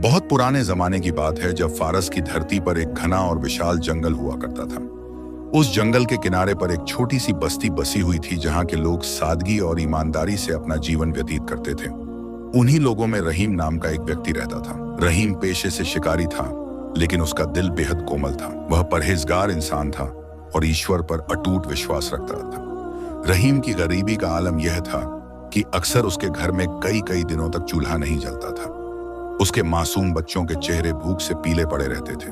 बहुत पुराने जमाने की बात है जब फारस की धरती पर एक घना और विशाल जंगल हुआ करता था। उस जंगल के किनारे पर एक छोटी सी बस्ती बसी हुई थी जहां के लोग सादगी और ईमानदारी से अपना जीवन व्यतीत करते थे। उन्हीं लोगों में रहीम नाम का एक व्यक्ति रहता था। रहीम पेशे से शिकारी था, लेकिन उसका दिल बेहद कोमल था। वह परहेजगार इंसान था और ईश्वर पर अटूट विश्वास रखता था। रहीम की गरीबी का आलम यह था कि अक्सर उसके घर में कई कई दिनों तक चूल्हा नहीं जलता था। उसके मासूम बच्चों के चेहरे भूख से पीले पड़े रहते थे।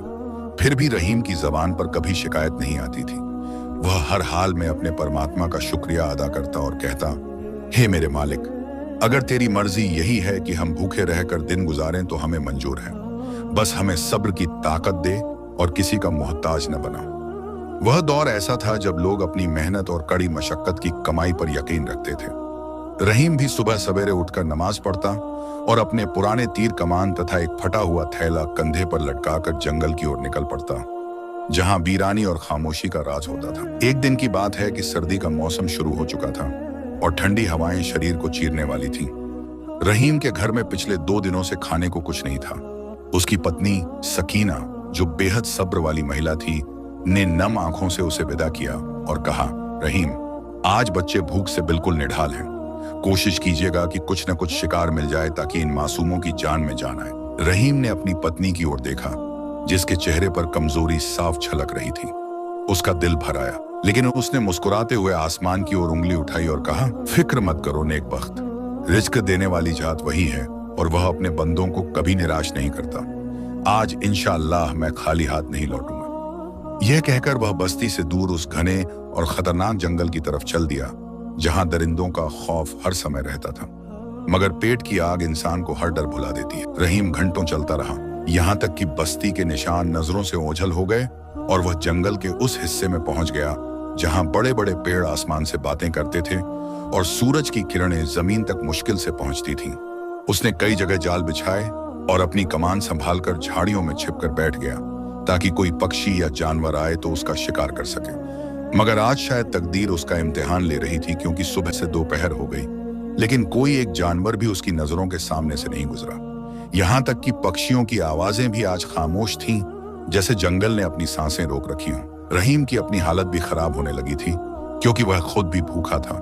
फिर भी रहीम की जबान पर कभी शिकायत नहीं आती थी। वह हर हाल में अपने परमात्मा का शुक्रिया अदा करता और कहता, हे मेरे मालिक, अगर तेरी मर्जी यही है कि हम भूखे रहकर दिन गुजारें तो हमें मंजूर है। बस हमें सब्र की ताकत दे और किसी का मोहताज न बना। वह दौर ऐसा था जब लोग अपनी मेहनत और कड़ी मशक्कत की कमाई पर यकीन रखते थे। रहीम भी सुबह सवेरे उठकर नमाज पढ़ता और अपने पुराने तीर कमान तथा एक फटा हुआ थैला कंधे पर लटकाकर जंगल की ओर निकल पड़ता, जहां वीरानी और खामोशी का राज होता था। एक दिन की बात है कि सर्दी का मौसम शुरू हो चुका था और ठंडी हवाएं शरीर को चीरने वाली थीं। रहीम के घर में पिछले 2 दिनों से खाने को कुछ नहीं था। उसकी पत्नी सकीना, जो बेहद सब्र वाली महिला थी, ने नम आंखों से उसे विदा किया और कहा, रहीम, आज बच्चे भूख से बिल्कुल निढाल हैं। कोशिश कीजिएगा कि कुछ न कुछ शिकार मिल जाए ताकि इन मासूमों की जान में जान आए। रहीम ने अपनी पत्नी की ओर देखा, जिसके चेहरे पर कमजोरी साफ झलक रही थी। उसका दिल भर आया, लेकिन उसने मुस्कुराते हुए आसमान की ओर उंगली उठाई और कहा, फिक्र मत करो नेकबख्त, रिज्क देने वाली जात वही है और वह अपने बंदों को कभी निराश नहीं करता। आज इंशाअल्लाह मैं खाली हाथ नहीं लौटूंगा। यह कहकर वह बस्ती से दूर उस घने और खतरनाक जंगल की तरफ चल दिया, जहां दरिंदों का खौफ हर समय रहता था। मगर पेट की आग इंसान को हर डर भुला देती है। रहीम घंटों चलता रहा, यहां तक कि बस्ती के निशान नजरों से ओझल हो गए और वह जंगल के उस हिस्से में पहुंच गया जहां बड़े बड़े पेड़ आसमान से बातें करते थे और सूरज की किरणें जमीन तक मुश्किल से पहुंचती थीं। उसने कई जगह जाल बिछाए और अपनी कमान संभालकर झाड़ियों में छिपकर बैठ गया ताकि कोई पक्षी या जानवर आए तो उसका शिकार कर सके। मगर आज शायद तकदीर उसका इम्तिहान ले रही थी, क्योंकि सुबह से दोपहर हो गई, लेकिन कोई एक जानवर भी उसकी नजरों के सामने से नहीं गुजरा। यहां तक कि पक्षियों की आवाजें भी आज खामोश थीं, जैसे जंगल ने अपनी सांसें रोक रखी हों। रहीम की अपनी हालत भी खराब होने लगी थी, क्योंकि वह खुद भी भूखा था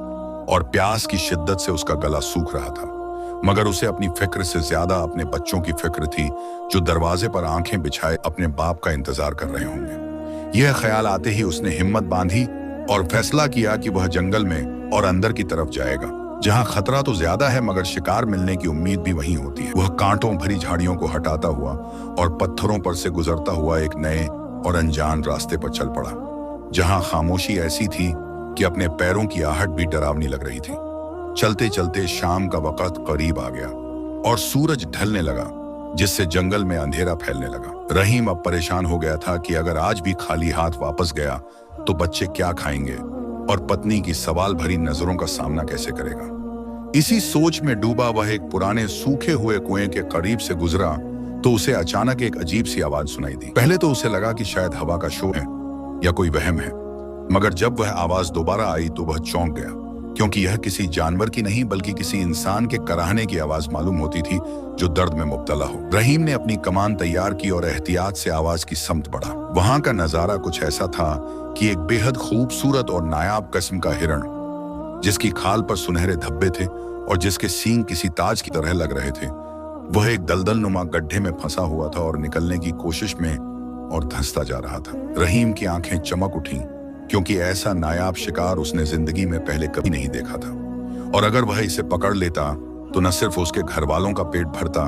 और प्यास की शिद्दत से उसका गला सूख रहा था। मगर उसे अपनी फिक्र से ज्यादा अपने बच्चों की फिक्र थी, जो दरवाजे पर आंखें बिछाए अपने बाप का इंतजार कर रहे होंगे। यह ख्याल आते ही उसने हिम्मत बांधी और फैसला किया कि वह जंगल में और अंदर की तरफ जाएगा, जहां खतरा तो ज्यादा है मगर शिकार मिलने की उम्मीद भी वहीं होती है। वह कांटों भरी झाड़ियों को हटाता हुआ और पत्थरों पर से गुजरता हुआ एक नए और अनजान रास्ते पर चल पड़ा, जहां खामोशी ऐसी थी कि अपने पैरों की आहट भी डरावनी लग रही थी। चलते चलते शाम का वक्त करीब आ गया और सूरज ढलने लगा, जिससे जंगल में अंधेरा फैलने लगा। रहीम अब परेशान हो गया था कि अगर आज भी खाली हाथ वापस गया तो बच्चे क्या खाएंगे और पत्नी की सवाल भरी नजरों का सामना कैसे करेगा। इसी सोच में डूबा वह एक पुराने सूखे हुए कुएं के करीब से गुजरा तो उसे अचानक एक अजीब सी आवाज सुनाई दी। पहले तो उसे लगा कि शायद हवा का शोर है या कोई वहम है, मगर जब वह आवाज दोबारा आई तो वह चौंक गया, क्योंकि यह किसी जानवर की नहीं बल्कि किसी इंसान के कराहने की आवाज मालूम होती थी जो दर्द में मुब्तला हो। रहीम ने अपनी कमान तैयार की और एहतियात से आवाज की समत बढ़ा। वहां का नजारा कुछ ऐसा था कि एक बेहद खूबसूरत और नायाब किस्म का हिरण, जिसकी खाल पर सुनहरे धब्बे थे और जिसके सींग किसी ताज की तरह लग रहे थे, वह एक दलदल नुमा गड्ढे में फंसा हुआ था और निकलने की कोशिश में और धंसता जा रहा था। रहीम की आंखें चमक उठीं, क्योंकि ऐसा नायाब शिकार उसने जिंदगी में पहले कभी नहीं देखा था। और अगर वह इसे पकड़ लेता तो न सिर्फ उसके घर वालों का पेट भरता,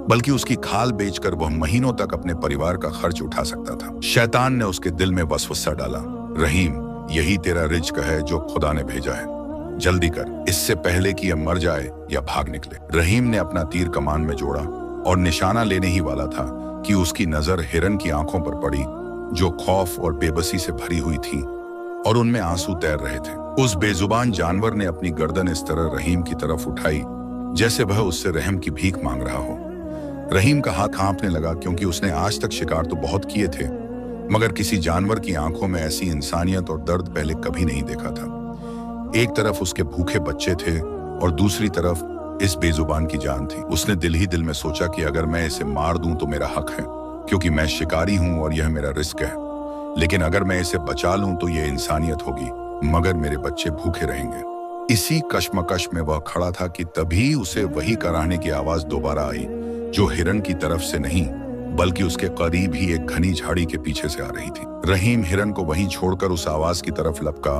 बल्कि उसकी खाल बेचकर वह महीनों तक अपने परिवार का खर्च उठा सकता था। शैतान ने उसके दिल में वसवसा डाला, रहीम, यही तेरा रिज्क है जो खुदा ने भेजा है, जल्दी कर, इससे पहले कि यह मर जाए या भाग निकले। रहीम ने अपना तीर कमान में जोड़ा और निशाना लेने ही वाला था कि उसकी नजर हिरन की आंखों पर पड़ी, जो खौफ और बेबसी से भरी हुई थी और उनमें आंसू तैर रहे थे। उस बेजुबान जानवर ने अपनी गर्दन इस तरह रहीम की तरफ उठाई जैसे वह उससे रहम की भीख मांग रहा हो। रहीम का हाथ कांपने लगा, क्योंकि उसने आज तक शिकार तो बहुत किए थे, मगर किसी जानवर की आंखों में ऐसी इंसानियत और दर्द पहले कभी नहीं देखा था। एक तरफ उसके भूखे बच्चे थे और दूसरी तरफ इस बेजुबान की जान थी। उसने दिल ही दिल में सोचा कि अगर मैं इसे मार दूं तो मेरा हक है, क्योंकि मैं शिकारी हूं और यह मेरा रिस्क है। लेकिन अगर मैं इसे बचा लूं तो यह इंसानियत होगी, मगर मेरे बच्चे भूखे रहेंगे। इसी कश्मकश में वह खड़ा था कि तभी उसे वही कराहने की आवाज दोबारा आई, जो हिरन की तरफ से नहीं बल्कि उसके करीब ही एक घनी झाड़ी के पीछे से आ रही थी। रहीम हिरन को वहीं छोड़कर उस आवाज की तरफ लपका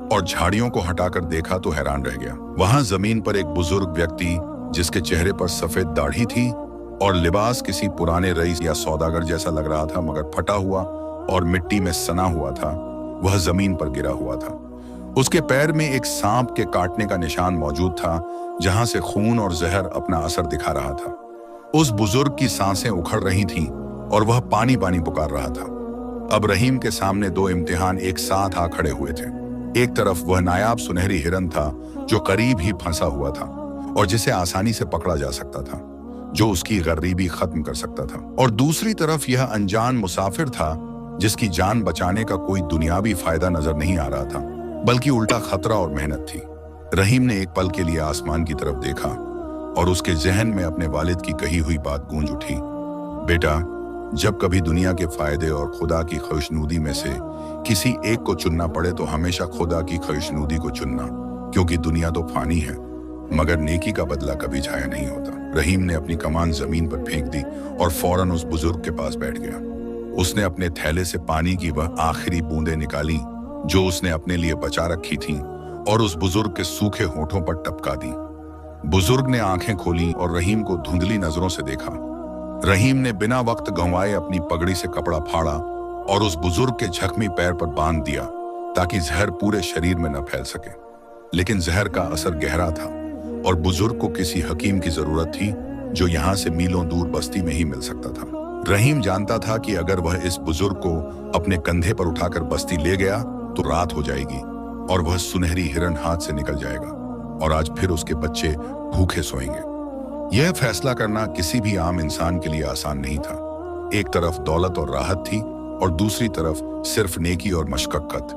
और झाड़ियों को हटाकर देखा तो हैरान रह गया। वहां जमीन पर एक बुजुर्ग व्यक्ति, जिसके चेहरे पर सफेद दाढ़ी थी और लिबास किसी पुराने रईस या सौदागर जैसा लग रहा था, मगर फटा हुआ और मिट्टी में सना हुआ था, वह जमीन पर गिरा हुआ था। उसके पैर में एक सांप के काटने का निशान मौजूद था, जहां से खून और जहर अपना असर दिखा रहा था। उस बुजुर्ग की सांसें उखड़ रही थीं और वह पानी पानी पुकार रहा था। अब रहीम के सामने दो इम्तिहान एक साथ आ खड़े हुए थे। एक तरफ वह नायाब सुनहरी हिरन था, जो करीब ही फंसा हुआ था और जिसे आसानी से पकड़ा जा सकता था, जो उसकी गरीबी खत्म कर सकता था। और दूसरी तरफ यह अनजान मुसाफिर था, जिसकी जान बचाने का कोई दुनियावी फायदा नजर नहीं आ रहा था, बल्कि उल्टा खतरा और मेहनत थी। रहीम ने एक पल के लिए आसमान की तरफ देखा और उसके जहन में अपने वालिद की कही हुई बात गूंज उठी। बेटा, जब कभी दुनिया के फायदे और खुदा की खुशनुदी में से किसी एक को चुनना पड़े तो हमेशा खुदा की खुशनुदी को चुनना, क्योंकि दुनिया तो फानी है, मगर नेकी का बदला कभी छाया नहीं होता। रहीम ने अपनी कमान जमीन पर फेंक दी और फौरन उस बुजुर्ग के पास बैठ गया। उसने अपने थैले से पानी की वह आखिरी बूंदें निकाली जो उसने अपने लिए बचा रखी थीं और उस बुजुर्ग के सूखे होठों पर टपका दी। बुजुर्ग ने आंखें खोली और रहीम को धुंधली नजरों से देखा। रहीम ने बिना वक्त गंवाए अपनी पगड़ी से कपड़ा फाड़ा और उस बुजुर्ग के जख्मी पैर पर बांध दिया, ताकि जहर पूरे शरीर में न फैल सके। लेकिन जहर का असर गहरा था और बुजुर्ग को किसी हकीम की जरूरत थी, जो यहाँ से मीलों दूर बस्ती में ही मिल सकता था। रहीम जानता था कि अगर वह इस बुजुर्ग को अपने कंधे पर उठाकर बस्ती ले गया तो रात हो जाएगी और वह सुनहरी हिरन हाथ से निकल जाएगा और आज फिर उसके बच्चे भूखे सोएंगे। यह फैसला करना किसी भी आम इंसान के लिए आसान नहीं था। एक तरफ दौलत और राहत थी और दूसरी तरफ सिर्फ नेकी और मशक्कत।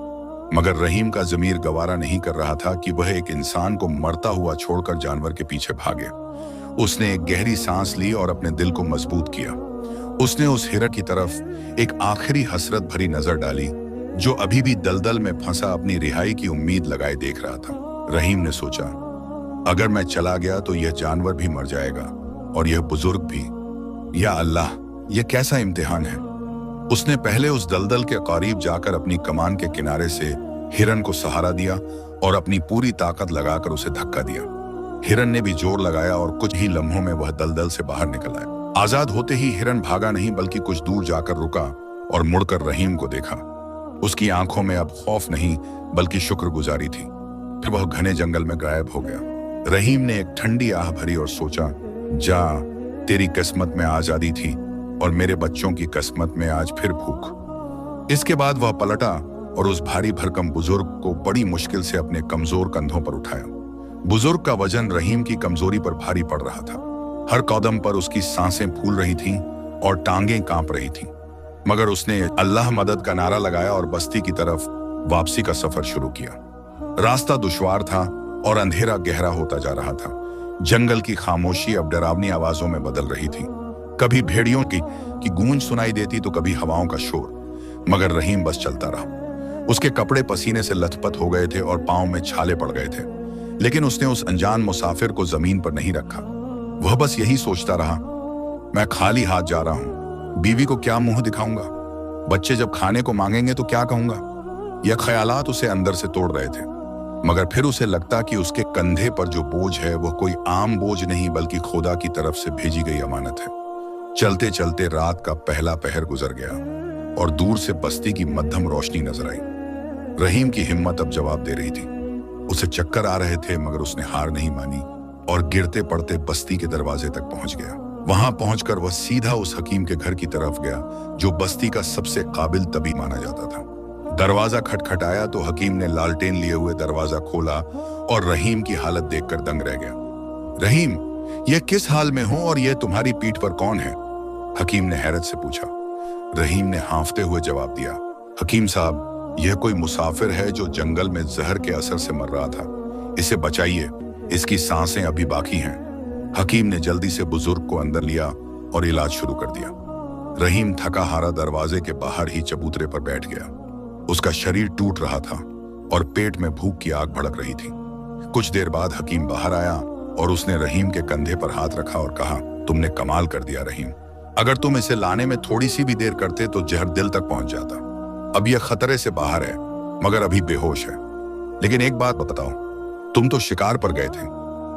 मगर रहीम का ज़मीर गवारा नहीं कर रहा था कि वह एक इंसान को मरता हुआ छोड़कर जानवर के पीछे भागे। उसने एक गहरी सांस ली और अपने दिल को मजबूत किया। उसने उस हिरन की तरफ एक आखिरी हसरत भरी नजर डाली, जो अभी भी दलदल में फंसा अपनी रिहाई की उम्मीद लगाए देख रहा था। रहीम ने सोचा, अगर मैं चला गया तो यह जानवर भी मर जाएगा और यह बुजुर्ग भी। या अल्लाह, यह कैसा इम्तिहान है। उसने पहले उस दलदल के करीब जाकर अपनी कमान के किनारे से हिरन को सहारा दिया और अपनी पूरी ताकत लगाकर उसे धक्का दिया। हिरन ने भी जोर लगाया और कुछ ही लम्हों में वह दलदल से बाहर निकल आया। आजाद होते ही हिरन भागा नहीं, बल्कि कुछ दूर जाकर रुका और मुड़कर रहीम को देखा। उसकी आंखों में अब खौफ नहीं बल्कि शुक्रगुजारी थी। फिर वह घने जंगल में गायब हो गया। रहीम ने एक ठंडी आह भरी और सोचा, जा, तेरी किस्मत में आजादी थी और मेरे बच्चों की किस्मत में आज फिर भूख। इसके बाद वह पलटा और उस भारी भरकम बुजुर्ग को बड़ी मुश्किल से अपने कमजोर कंधों पर उठाया। बुजुर्ग का वजन रहीम की कमजोरी पर भारी पड़ रहा था। हर कदम पर उसकी सांसें फूल रही थीं और टांगें कांप रही थीं। मगर उसने अल्लाह मदद का नारा लगाया और बस्ती की तरफ वापसी का सफर शुरू किया। रास्ता दुश्वार था और अंधेरा गहरा होता जा रहा था। जंगल की खामोशी अब डरावनी आवाजों में बदल रही थी। कभी भेड़ियों की गूंज सुनाई देती तो कभी हवाओं का शोर। मगर रहीम बस चलता रहा। उसके कपड़े पसीने से लथपथ हो गए थे और पांव में छाले पड़ गए थे, लेकिन उसने उस अनजान मुसाफिर को जमीन पर नहीं रखा। वह बस यही सोचता रहा, मैं खाली हाथ जा रहा हूं, बीवी को क्या मुंह दिखाऊंगा, बच्चे जब खाने को मांगेंगे तो क्या कहूंगा। यह ख्यालात उसे अंदर से तोड़ रहे थे। मगर फिर उसे लगता कि उसके कंधे पर जो बोझ है वह कोई आम बोझ नहीं बल्कि खुदा की तरफ से भेजी गई अमानत है। चलते चलते रात का पहला पहर गुजर गया और दूर से बस्ती की मध्यम रोशनी नजर आई। रहीम की हिम्मत अब जवाब दे रही थी। उसे चक्कर आ रहे थे, मगर उसने हार नहीं मानी और गिरते पड़ते बस्ती के दरवाजे तक पहुंच गया। वहां पहुंचकर वह सीधा उस हकीम के घर की तरफ गया, जो बस्ती का सबसे काबिल तबीब माना जाता था। दरवाजा खटखटाया तो हकीम ने लालटेन लिए हुए दरवाजा खोला और रहीम की हालत देखकर दंग रह गया। रहीम, यह किस हाल में हो और यह तुम्हारी पीठ पर कौन है? हकीम ने हैरत से पूछा। रहीम ने हांफते हुए जवाब दिया, हकीम साहब, यह कोई मुसाफिर है जो जंगल में जहर के असर से मर रहा था। इसे बचाइए, इसकी सांसें अभी बाकी हैं। हकीम ने जल्दी से बुजुर्ग को अंदर लिया और इलाज शुरू कर दिया। रहीम थका हारा दरवाजे के बाहर ही चबूतरे पर बैठ गया। उसका शरीर टूट रहा था और पेट में भूख की आग भड़क रही थी। कुछ देर बाद हकीम बाहर आया और उसने रहीम के कंधे पर हाथ रखा और कहा, तुमने कमाल कर दिया रहीम। अगर तुम इसे लाने में थोड़ी सी भी देर करते तो जहर दिल तक पहुंच जाता। अब यह खतरे से बाहर है, मगर अभी बेहोश है। लेकिन एक बात बताओ, तुम तो शिकार पर गए थे,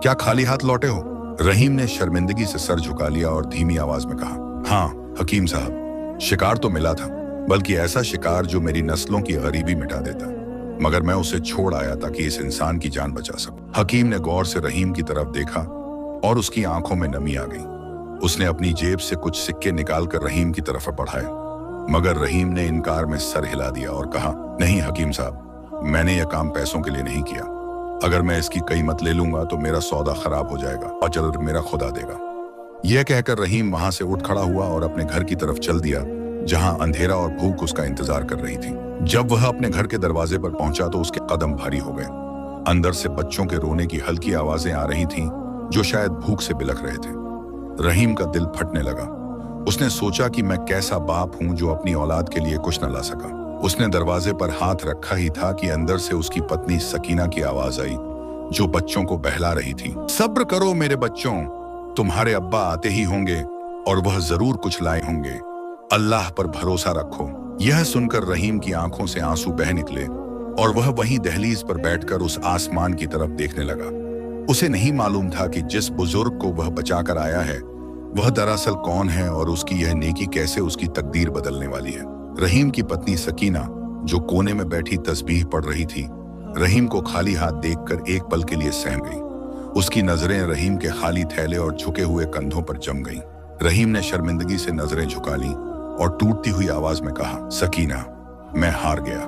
क्या खाली हाथ लौटे हो? रहीम ने शर्मिंदगी से सर झुका लिया और धीमी आवाज में कहा, हाँ हकीम साहब, शिकार तो मिला था, बल्कि ऐसा शिकार जो मेरी नस्लों की गरीबी मिटा देता, मगर मैं उसे छोड़ आया ताकि इस इंसान की जान बचा सकूं। हकीम ने गौर से रहीम की तरफ देखा और उसकी आंखों में नमी आ गई। उसने अपनी जेब से कुछ सिक्के निकालकर रहीम की तरफ बढ़ाए, मगर रहीम ने इनकार में सर हिला दिया और कहा, नहीं हकीम साहब, मैंने यह काम पैसों के लिए नहीं किया। अगर मैं इसकी कीमत ले लूंगा तो मेरा सौदा खराब हो जाएगा और अजर मेरा खुदा देगा। यह कहकर रहीम वहां से उठ खड़ा हुआ और अपने घर की तरफ चल दिया, जहां अंधेरा और भूख उसका इंतजार कर रही थी। जब वह अपने घर के दरवाजे पर पहुंचा तो उसके कदम भारी हो गए। अंदर से बच्चों के रोने की हल्की आवाजें आ रही थीं, जो शायद भूख से बिलख रहे थे। रहीम का दिल फटने लगा। उसने सोचा कि मैं कैसा बाप हूं जो अपनी औलाद के लिए कुछ न ला सका। उसने दरवाजे पर हाथ रखा ही था कि अंदर से उसकी पत्नी सकीना की आवाज आई, जो बच्चों को बहला रही थी। सब्र करो मेरे बच्चों, तुम्हारे अब्बा आते ही होंगे और वह जरूर कुछ लाए होंगे। अल्लाह पर भरोसा रखो। यह सुनकर रहीम की आंखों से आंसू बह निकले और वह वहीं दहलीज पर बैठकर उस आसमान की तरफ देखने लगा। उसे नहीं मालूम था कि जिस बुजुर्ग को वह बचाकर आया है वह दरअसल कौन है और उसकी यह नेकी कैसे उसकी तकदीर बदलने वाली है। रहीम की पत्नी सकीना, जो कोने में बैठी तस्बीह पढ़ रही थी, रहीम को खाली हाथ देखकर एक पल के लिए सहम गई। उसकी नजरें रहीम के खाली थैले और झुके हुए कंधों पर जम गईं। रहीम ने शर्मिंदगी से नजरें झुका लीं और टूटती हुई आवाज में कहा, सकीना, मैं हार गया।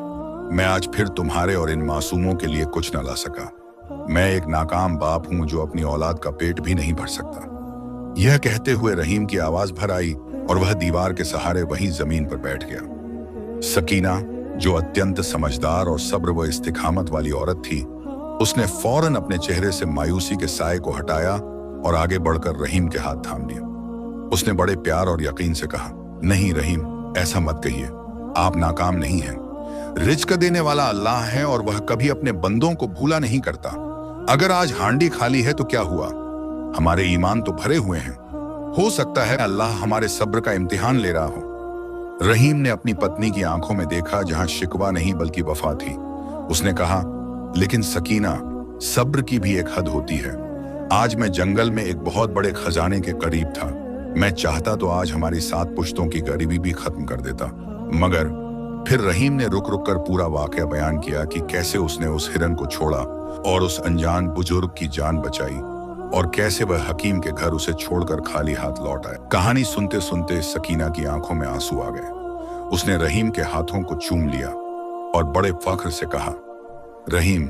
मैं आज फिर तुम्हारे और इन मासूमों के लिए कुछ न ला सका। मैं एक नाकाम बाप हूं जो अपनी औलाद का पेट भी नहीं भर सकता। यह कहते हुए रहीम की आवाज भर आई और वह दीवार के सहारे वहीं जमीन पर बैठ गया। सकीना, जो अत्यंत समझदार और सब्र व इस्तिकामत वाली औरत थी, उसने फौरन अपने चेहरे से मायूसी के साए को हटाया और आगे बढ़कर रहीम के हाथ थाम लिया। उसने बड़े प्यार और यकीन से कहा, नहीं रहीम, ऐसा मत कहिए, आप नाकाम नहीं हैं। रिज्क देने वाला अल्लाह है और वह कभी अपने बंदों को भूला नहीं करता। अगर आज हांडी खाली है तो क्या हुआ, हमारे ईमान तो भरे हुए हैं। हो सकता है अल्लाह हमारे सब्र का इम्तिहान ले रहा हो। रहीम ने अपनी पत्नी की आंखों में देखा, जहां शिकवा नहीं बल्कि वफा थी। उसने कहा, लेकिन सकीना, सब्र की भी एक हद होती है। आज मैं जंगल में एक बहुत बड़े खजाने के करीब था। मैं चाहता तो आज हमारी 7 पुश्तों की गरीबी भी खत्म कर देता, मगर फिर रहीम ने रुक रुक कर पूरा वाकया बयान किया कि कैसे उसने उस हिरन को छोड़ा और उस अनजान बुजुर्ग की जान बचाई और कैसे वह हकीम के घर उसे छोड़कर खाली हाथ लौट आए। कहानी सुनते सुनते सकीना की आंखों में आंसू आ गए। उसने रहीम के हाथों को चूम लिया और बड़े फख्र से कहा, रहीम,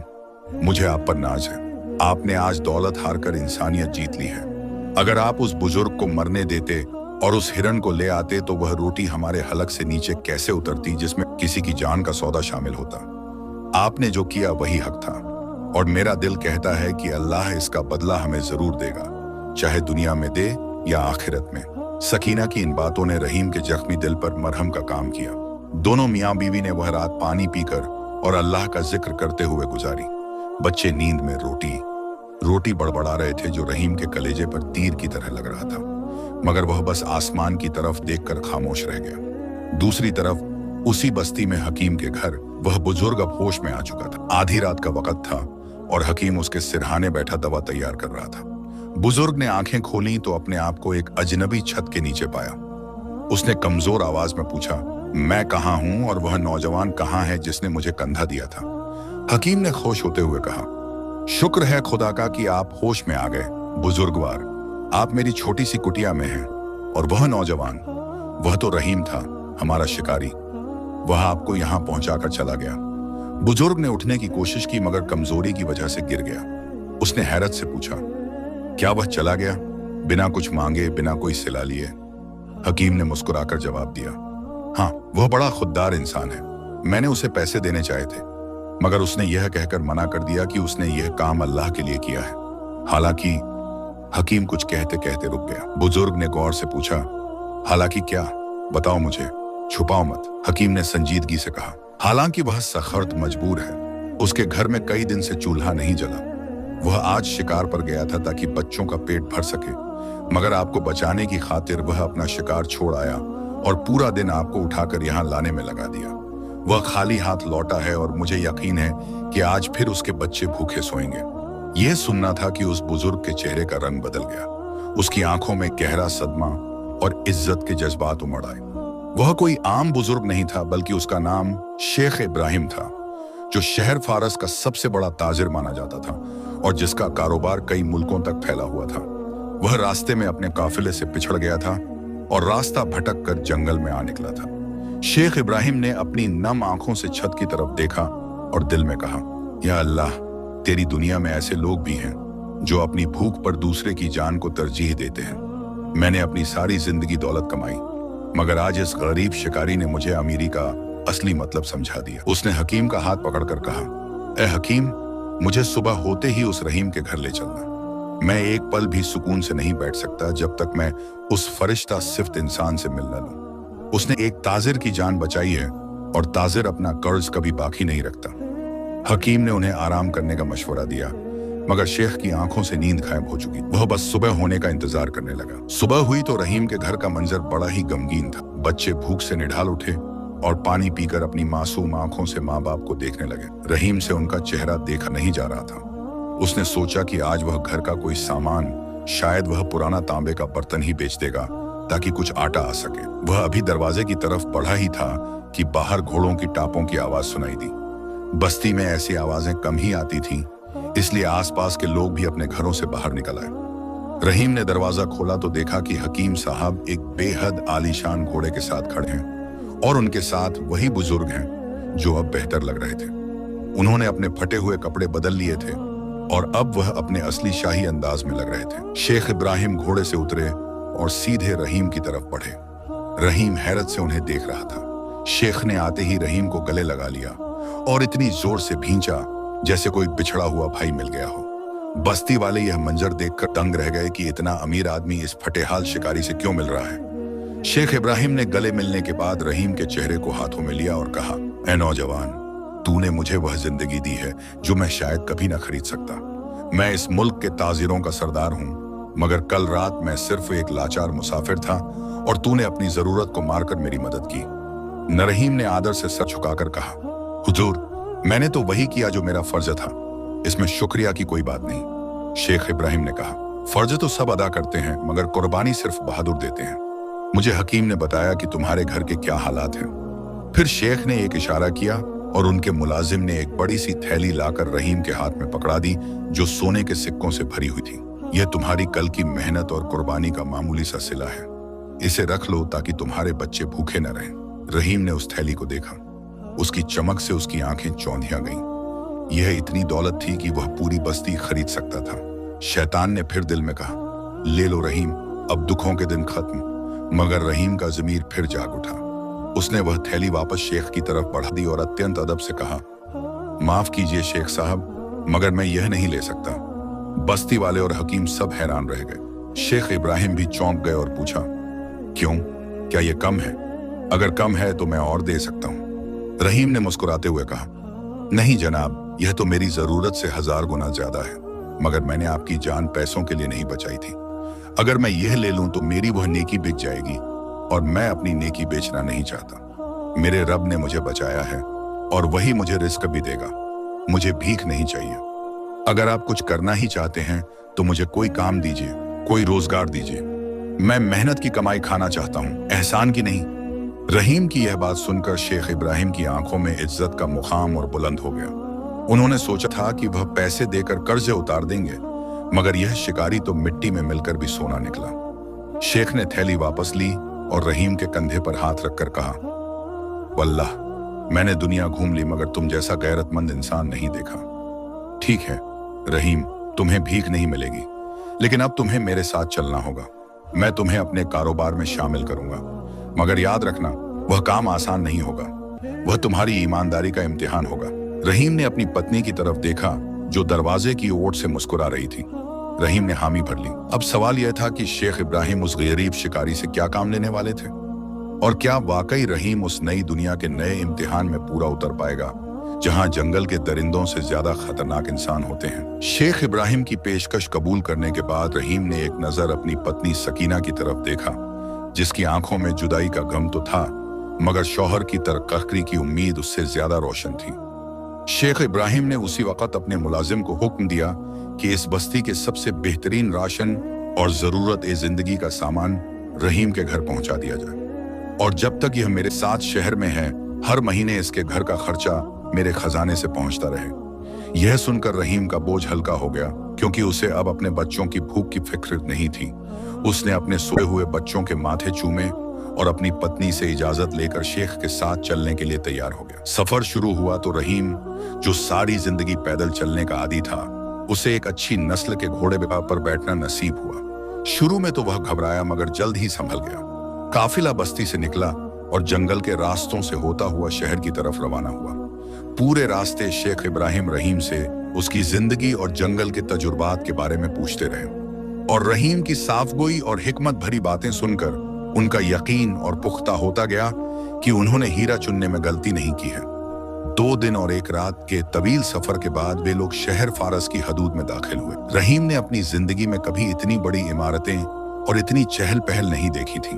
मुझे आप पर नाज है। आपने आज दौलत हारकर इंसानियत जीत ली है। अगर आप उस बुजुर्ग को मरने देते और उस हिरन को ले आते तो वह रोटी हमारे हलक से नीचे कैसे उतरती जिसमें किसी की जान का सौदा शामिल होता। आपने जो किया वही हक था और मेरा दिल कहता है कि अल्लाह इसका बदला हमें जरूर देगा, चाहे दुनिया में दे या आखिरत में। सकीना की इन बातों ने रहीम के जख्मी दिल पर मरहम का काम किया। दोनों मियाँ बीवी ने वह रात पानी पीकर और अल्लाह का जिक्र करते हुए गुजारी। बच्चे नींद में रोटी बड़बड़ा रहे थे, जो रहीम के कलेजे पर तीर की तरह लग रहा था, मगर वह बस आसमान की तरफ देखकर खामोश रह गया। दूसरी तरफ उसी बस्ती में हकीम के घर वह बुजुर्ग अब होश में आ चुका था। आधी रात का वक्त था और हकीम उसके सिरहाने बैठा दवा तैयार कर रहा था। बुजुर्ग ने आंखें खोली तो अपने आप को एक अजनबी छत के नीचे पाया। उसने कमजोर आवाज में पूछा, मैं कहाँ हूं और वह नौजवान कहाँ है जिसने मुझे कंधा दिया था? हकीम ने खुश होते हुए कहा, शुक्र है खुदा का कि आप होश में आ गए बुजुर्गवार। आप मेरी छोटी सी कुटिया में हैं और वह नौजवान, वह तो रहीम था, हमारा शिकारी। वह आपको यहां पहुंचाकर चला गया। बुजुर्ग ने उठने की कोशिश की मगर कमजोरी की वजह से गिर गया। उसने हैरत से पूछा, क्या वह चला गया बिना कुछ मांगे, बिना कोई सिला लिए? हकीम ने मुस्कुराकर जवाब दिया, हाँ, वह बड़ा खुददार इंसान है। मैंने उसे पैसे देने चाहे थे मगर उसने यह कहकर मना कर दिया कि उसने यह काम अल्लाह के लिए किया है। हकीम कुछ कहते कहते रुक गया। बुजुर्ग ने गौर से पूछा, हालांकि क्या? बताओ मुझे, छुपाओ मत, हकीम ने संजीदगी से कहा। हालांकि वह सख्त मजबूर है, उसके घर में कई दिन से चूल्हा नहीं जला। वह आज शिकार पर गया था ताकि बच्चों का पेट भर सके, मगर आपको बचाने की खातिर वह अपना शिकार छोड़ आया और पूरा दिन आपको उठाकर यहाँ लाने में लगा दिया। वह खाली हाथ लौटा है और मुझे यकीन है कि आज फिर उसके बच्चे भूखे सोएंगे। यह सुनना था कि उस बुजुर्ग के चेहरे का रंग बदल गया। उसकी आंखों में गहरा सदमा और इज्जत के जज्बात उमड़ आए। वह कोई आम बुजुर्ग नहीं था, बल्कि उसका नाम शेख इब्राहिम था, जो शहर फारस का सबसे बड़ा ताजिर माना जाता था और जिसका कारोबार कई मुल्कों तक फैला हुआ था। वह रास्ते में अपने काफिले से पिछड़ गया था और रास्ता भटक कर जंगल में आ निकला था। शेख इब्राहिम ने अपनी नम आंखों से छत की तरफ देखा और दिल में कहा, या अल्लाह, तेरी दुनिया में ऐसे लोग भी हैं जो अपनी भूख पर दूसरे की जान को तरजीह देते हैं। मैंने अपनी सारी जिंदगी दौलत कमाई, मगर आज इस गरीब शिकारी ने मुझे अमीरी का असली मतलब समझा दिया। उसने हकीम का हाथ पकड़कर कहा, ए हकीम, मुझे सुबह होते ही उस रहीम के घर ले चलना। मैं एक पल भी सुकून से नहीं बैठ सकता जब तक मैं उस फरिश्ता सिफ्त इंसान से मिल न लूं। उसने एक ताजिर की जान बचाई है और ताजिर अपना कर्ज कभी बाकी नहीं रखता। हकीम ने उन्हें आराम करने का मशवरा दिया, मगर शेख की आंखों से नींद गायब हो चुकी। वह बस सुबह होने का इंतजार करने लगा। सुबह हुई तो रहीम के घर का मंजर बड़ा ही गमगीन था। बच्चे भूख से निढाल उठे और पानी पीकर अपनी मासूम आंखों से माँ बाप को देखने लगे। रहीम से उनका चेहरा देखा नहीं जा रहा था। उसने सोचा कि आज वह घर का कोई सामान, शायद वह पुराना तांबे का बर्तन ही बेच देगा ताकि कुछ आटा आ सके। वह अभी दरवाजे की तरफ बढ़ा ही था कि बाहर घोड़ों की टापों की आवाज सुनाई दी। बस्ती में ऐसी आवाजें कम ही आती थीं, इसलिए आसपास के लोग भी अपने घरों से बाहर निकल आए। रहीम ने दरवाजा खोला तो देखा कि हकीम साहब एक बेहद आलीशान घोड़े के साथ खड़े हैं और उनके साथ वही बुजुर्ग हैं जो अब बेहतर लग रहे थे। उन्होंने अपने फटे हुए कपड़े बदल लिए थे और अब वह अपने असली शाही अंदाज में लग रहे थे। शेख इब्राहिम घोड़े से उतरे और सीधे रहीम की तरफ बढ़े। रहीम हैरत से उन्हें देख रहा था। शेख ने आते ही रहीम को गले लगा लिया और इतनी जोर से भींचा जैसे कोई बिछड़ा हुआ भाई मिल गया हो। बस्ती वाले यह मंजर देखकर दंग रह गए कि इतना अमीर आदमी इस फटेहाल शिकारी से क्यों मिल रहा है। शेख इब्राहिम ने गले मिलने के बाद रहीम के चेहरे को हाथों में लिया और कहा, ऐ नौजवान, तूने मुझे वह जिंदगी दी है जो मैं शायद कभी ना खरीद सकता। मैं इस मुल्क के ताजिरों का सरदार हूँ, मगर कल रात मैं सिर्फ एक लाचार मुसाफिर था और तूने अपनी जरूरत को मारकर मेरी मदद की। रहीम ने आदर से सर झुकाकर कहा, हुजूर, मैंने तो वही किया जो मेरा फर्ज था, इसमें शुक्रिया की कोई बात नहीं। शेख इब्राहिम ने कहा, फर्ज तो सब अदा करते हैं, मगर कुर्बानी सिर्फ बहादुर देते हैं। मुझे हकीम ने बताया कि तुम्हारे घर के क्या हालात हैं। फिर शेख ने एक इशारा किया और उनके मुलाजिम ने एक बड़ी सी थैली लाकर रहीम के हाथ में पकड़ा दी, जो सोने के सिक्कों से भरी हुई थी। यह तुम्हारी कल की मेहनत और कुर्बानी का मामूली सा सिला है। इसे रख लो ताकि तुम्हारे बच्चे भूखे न रहें। रहीम ने उस थैली को देखा। उसकी चमक से उसकी आंखें चौंधिया गईं। यह इतनी दौलत थी कि वह पूरी बस्ती खरीद सकता था। शैतान ने फिर दिल में कहा, ले लो रहीम, अब दुखों के दिन खत्म। मगर रहीम का ज़मीर फिर जाग उठा। उसने वह थैली वापस शेख की तरफ बढ़ा दी और अत्यंत अदब से कहा, माफ कीजिए शेख साहब, मगर मैं यह नहीं ले सकता। बस्ती वाले और हकीम सब हैरान रह गए। शेख इब्राहिम भी चौंक गए और पूछा, क्यों, क्या यह कम है? अगर कम है तो मैं और दे सकता हूँ। रहीम ने मुस्कुराते हुए कहा, नहीं जनाब, यह तो मेरी जरूरत से 1000 गुना ज्यादा है, मगर मैंने आपकी जान पैसों के लिए नहीं बचाई थी। अगर मैं यह ले लूं तो मेरी वह नेकी बिक जाएगी और मैं अपनी नेकी बेचना नहीं चाहता। मेरे रब ने मुझे बचाया है और वही मुझे रिस्क भी देगा। मुझे भीख नहीं चाहिए। अगर आप कुछ करना ही चाहते हैं तो मुझे कोई काम दीजिए, कोई रोजगार दीजिए। मैं मेहनत की कमाई खाना चाहता हूँ, एहसान की नहीं। रहीम की यह बात सुनकर शेख इब्राहिम की आंखों में इज्जत का मुकाम और बुलंद हो गया। उन्होंने सोचा था कि वह पैसे देकर कर्जे उतार देंगे, मगर यह शिकारी तो मिट्टी में मिलकर भी सोना निकला। शेख ने थैली वापस ली और रहीम के कंधे पर हाथ रखकर कहा, वल्लाह, मैंने दुनिया घूम ली मगर तुम जैसा गैरतमंद इंसान नहीं देखा। ठीक है रहीम, तुम्हें भीख नहीं मिलेगी, लेकिन अब तुम्हें मेरे साथ चलना होगा। मैं तुम्हें अपने कारोबार में शामिल करूंगा, मगर याद रखना, वह काम आसान नहीं होगा। वह तुम्हारी ईमानदारी का इम्तिहान होगा। रहीम ने अपनी पत्नी की तरफ देखा, जो दरवाजे की ओर से मुस्कुरा रही थी। रहीम ने हामी भर ली। अब सवाल यह था कि शेख इब्राहिम उस गरीब शिकारी से क्या काम लेने वाले थे, और क्या वाकई रहीम उस नई दुनिया के नए इम्तिहान में पूरा उतर पाएगा जहां जंगल के दरिंदों से ज्यादा खतरनाक इंसान होते हैं। शेख इब्राहिम की पेशकश कबूल करने के बाद रहीम ने एक नजर अपनी पत्नी सकीना की तरफ देखा, जिसकी आंखों में जुदाई का गम तो था, मगर शौहर की तरक्की की उम्मीद उससे ज्यादा रोशन थी। शेख इब्राहिम ने उसी वक्त अपने मुलाजिम को हुक्म दिया कि इस बस्ती के सबसे बेहतरीन राशन और जरूरत जिंदगी का सामान रहीम के घर पहुंचा दिया जाए, और जब तक यह मेरे साथ शहर में है हर महीने इसके घर का खर्चा मेरे खजाने से पहुंचता रहे। यह सुनकर रहीम का बोझ हल्का हो गया, क्योंकि उसे अब अपने बच्चों की भूख की फिक्र नहीं थी। उसने अपने सोए हुए बच्चों के माथे चूमे और अपनी पत्नी से इजाजत लेकर शेख के साथ चलने के लिए तैयार हो गया। सफर शुरू हुआ तो रहीम, जो सारी जिंदगी पैदल चलने का आदी था, उसे एक अच्छी नस्ल के घोड़े पर बैठना नसीब हुआ। शुरू में तो वह घबराया, मगर जल्द ही संभल गया। काफिला बस्ती से निकला और जंगल के रास्तों से होता हुआ शहर की तरफ रवाना हुआ। पूरे रास्ते शेख इब्राहिम रहीम से उसकी जिंदगी और जंगल के तजुर्बात के बारे में पूछते रहे, और रहीम की साफगोई और हिकमत भरी बातें सुनकर उनका यकीन और पुख्ता होता गया कि उन्होंने हीरा चुनने में गलती नहीं की है। 2 दिन और 1 रात के तवील सफर के बाद वे लोग शहर फारस की हदूद में दाखिल हुए। रहीम ने अपनी जिंदगी में कभी इतनी बड़ी इमारतें और इतनी चहल पहल नहीं देखी थी।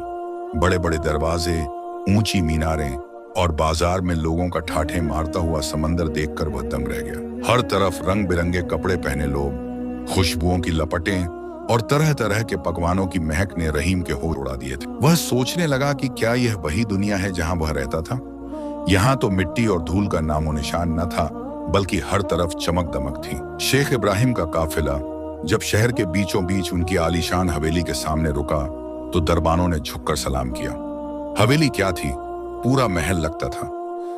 बड़े बड़े दरवाजे, ऊंची मीनारें और बाजार में लोगों का ठाठे मारता हुआ समंदर देखकर वह दंग रह गया। हर तरफ रंग बिरंगे कपड़े पहने लोग, खुशबुओं की लपटें और तरह तरह के पकवानों की महक ने रहीम के होश उड़ा दिए थे। वह सोचने लगा कि क्या यह वही दुनिया है जहां वह रहता था। यहाँ तो मिट्टी और धूल का नामो निशान न था, बल्कि हर तरफ चमक दमक थी। शेख इब्राहिम का काफिला जब शहर के बीचों बीच उनकी आलीशान हवेली के सामने रुका तो दरबानों ने झुककर सलाम किया। हवेली क्या थी, पूरा महल लगता था।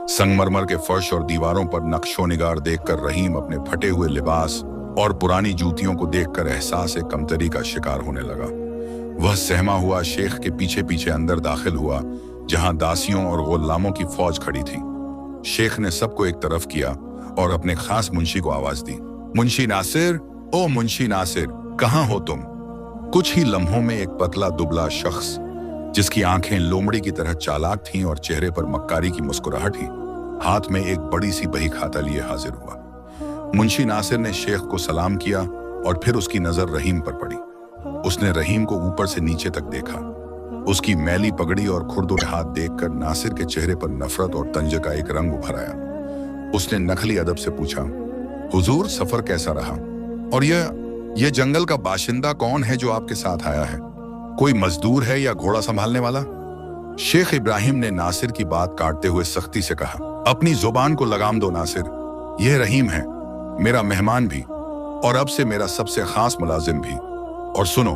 संगमरमर के फर्श और दीवारों पर नक्शो निगार देखकर रहीम अपने फटे हुए लिबास और पुरानी जूतियों को देखकर एहसास कमतरी का शिकार होने लगा। वह सहमा हुआ शेख के पीछे पीछे अंदर दाखिल हुआ, जहां दासियों और गुलामों की फौज खड़ी थी। शेख ने सबको एक तरफ किया और अपने खास मुंशी को आवाज दी, मुंशी नासिर, ओ मुंशी नासिर, कहाँ हो तुम? कुछ ही लम्हों में एक पतला दुबला शख्स, जिसकी आंखें लोमड़ी की तरह चालाक थीं और चेहरे पर मक्कारी की मुस्कुराहट ही, हाथ में एक बड़ी सी बही खाता लिए हाजिर हुआ। मुंशी नासिर ने शेख को सलाम किया और फिर उसकी नजर रहीम पर पड़ी। उसने रहीम को ऊपर से नीचे तक देखा। उसकी मैली पगड़ी और खुरदुरे हाथ देखकर नासिर के चेहरे पर नफरत और तंज का एक रंग उभर आया। उसने नकली अदब से पूछा, हुजूर सफर कैसा रहा? और यह जंगल का बाशिंदा कौन है जो आपके साथ आया है? कोई मजदूर है या घोड़ा संभालने वाला? शेख इब्राहिम ने नासिर की बात काटते हुए सख्ती से कहा, अपनी जुबान को लगाम दो नासिर। यह रहीम है, मेरा मेहमान भी, और अब से मेरा सबसे खास मुलाजिम भी। और सुनो,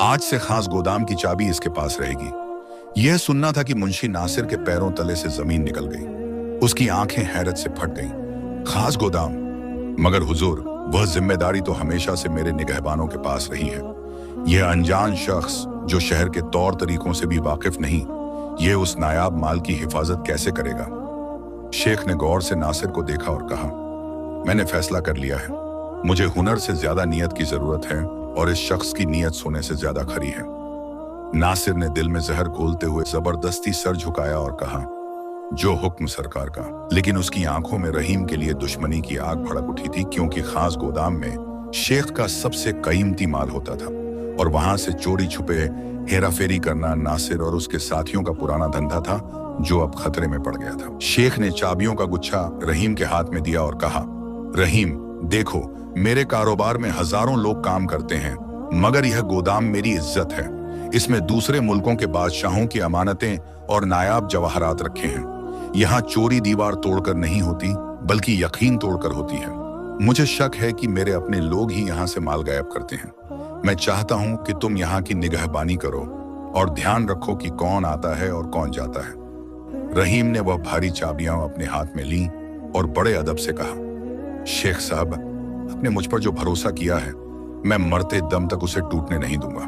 आज से खास गोदाम की चाबी इसके पास रहेगी। यह सुनना था कि मुंशी नासिर के पैरों तले से जमीन निकल गई। उसकी आंखें हैरत से फट गईं। खास गोदाम? मगर हुजूर, वह जिम्मेदारी तो हमेशा से मेरे निगहबानों के पास रही है। यह अनजान शख्स जो शहर के तौर तरीकों से भी वाकिफ नहीं, यह उस नायाब माल की हिफाजत कैसे करेगा? शेख ने गौर से नासिर को देखा और कहा, मैंने फैसला कर लिया है। मुझे हुनर से ज्यादा नियत की जरूरत है, और इस शख्स की नियत सोने से ज्यादा खरी है। नासिर ने दिल में जहर घोलते हुए जबरदस्ती सर झुकाया और कहा, जो हुक्म सरकार का। लेकिन उसकी आंखों में रहीम के लिए दुश्मनी की आग भड़क उठी थी, क्योंकि खास गोदाम में शेख का सबसे कीमती माल होता था, और वहां से चोरी छुपे हेरा फेरी करना नासिर और उसके साथियों का पुराना धंधा था, जो अब खतरे में पड़ गया था। शेख ने चाबियों का गुच्छा रहीम के हाथ में दिया और कहा, रहीम देखो, मेरे कारोबार में हजारों लोग काम करते हैं, मगर यह गोदाम मेरी इज्जत है। इसमें दूसरे मुल्कों के बादशाहों की अमानतें और नायाब जवाहरात रखे हैं। यहाँ चोरी दीवार तोड़कर नहीं होती, बल्कि यकीन तोड़कर होती है। मुझे शक है कि मेरे अपने लोग ही यहाँ से माल गायब करते हैं। मैं चाहता हूँ कि तुम यहाँ की निगहबानी करो और ध्यान रखो कि कौन आता है और कौन जाता है। रहीम ने वह भारी चाबियां अपने हाथ में लीं और बड़े अदब से कहा, शेख साहब, आपने मुझ पर जो भरोसा किया है, मैं मरते दम तक उसे टूटने नहीं दूंगा।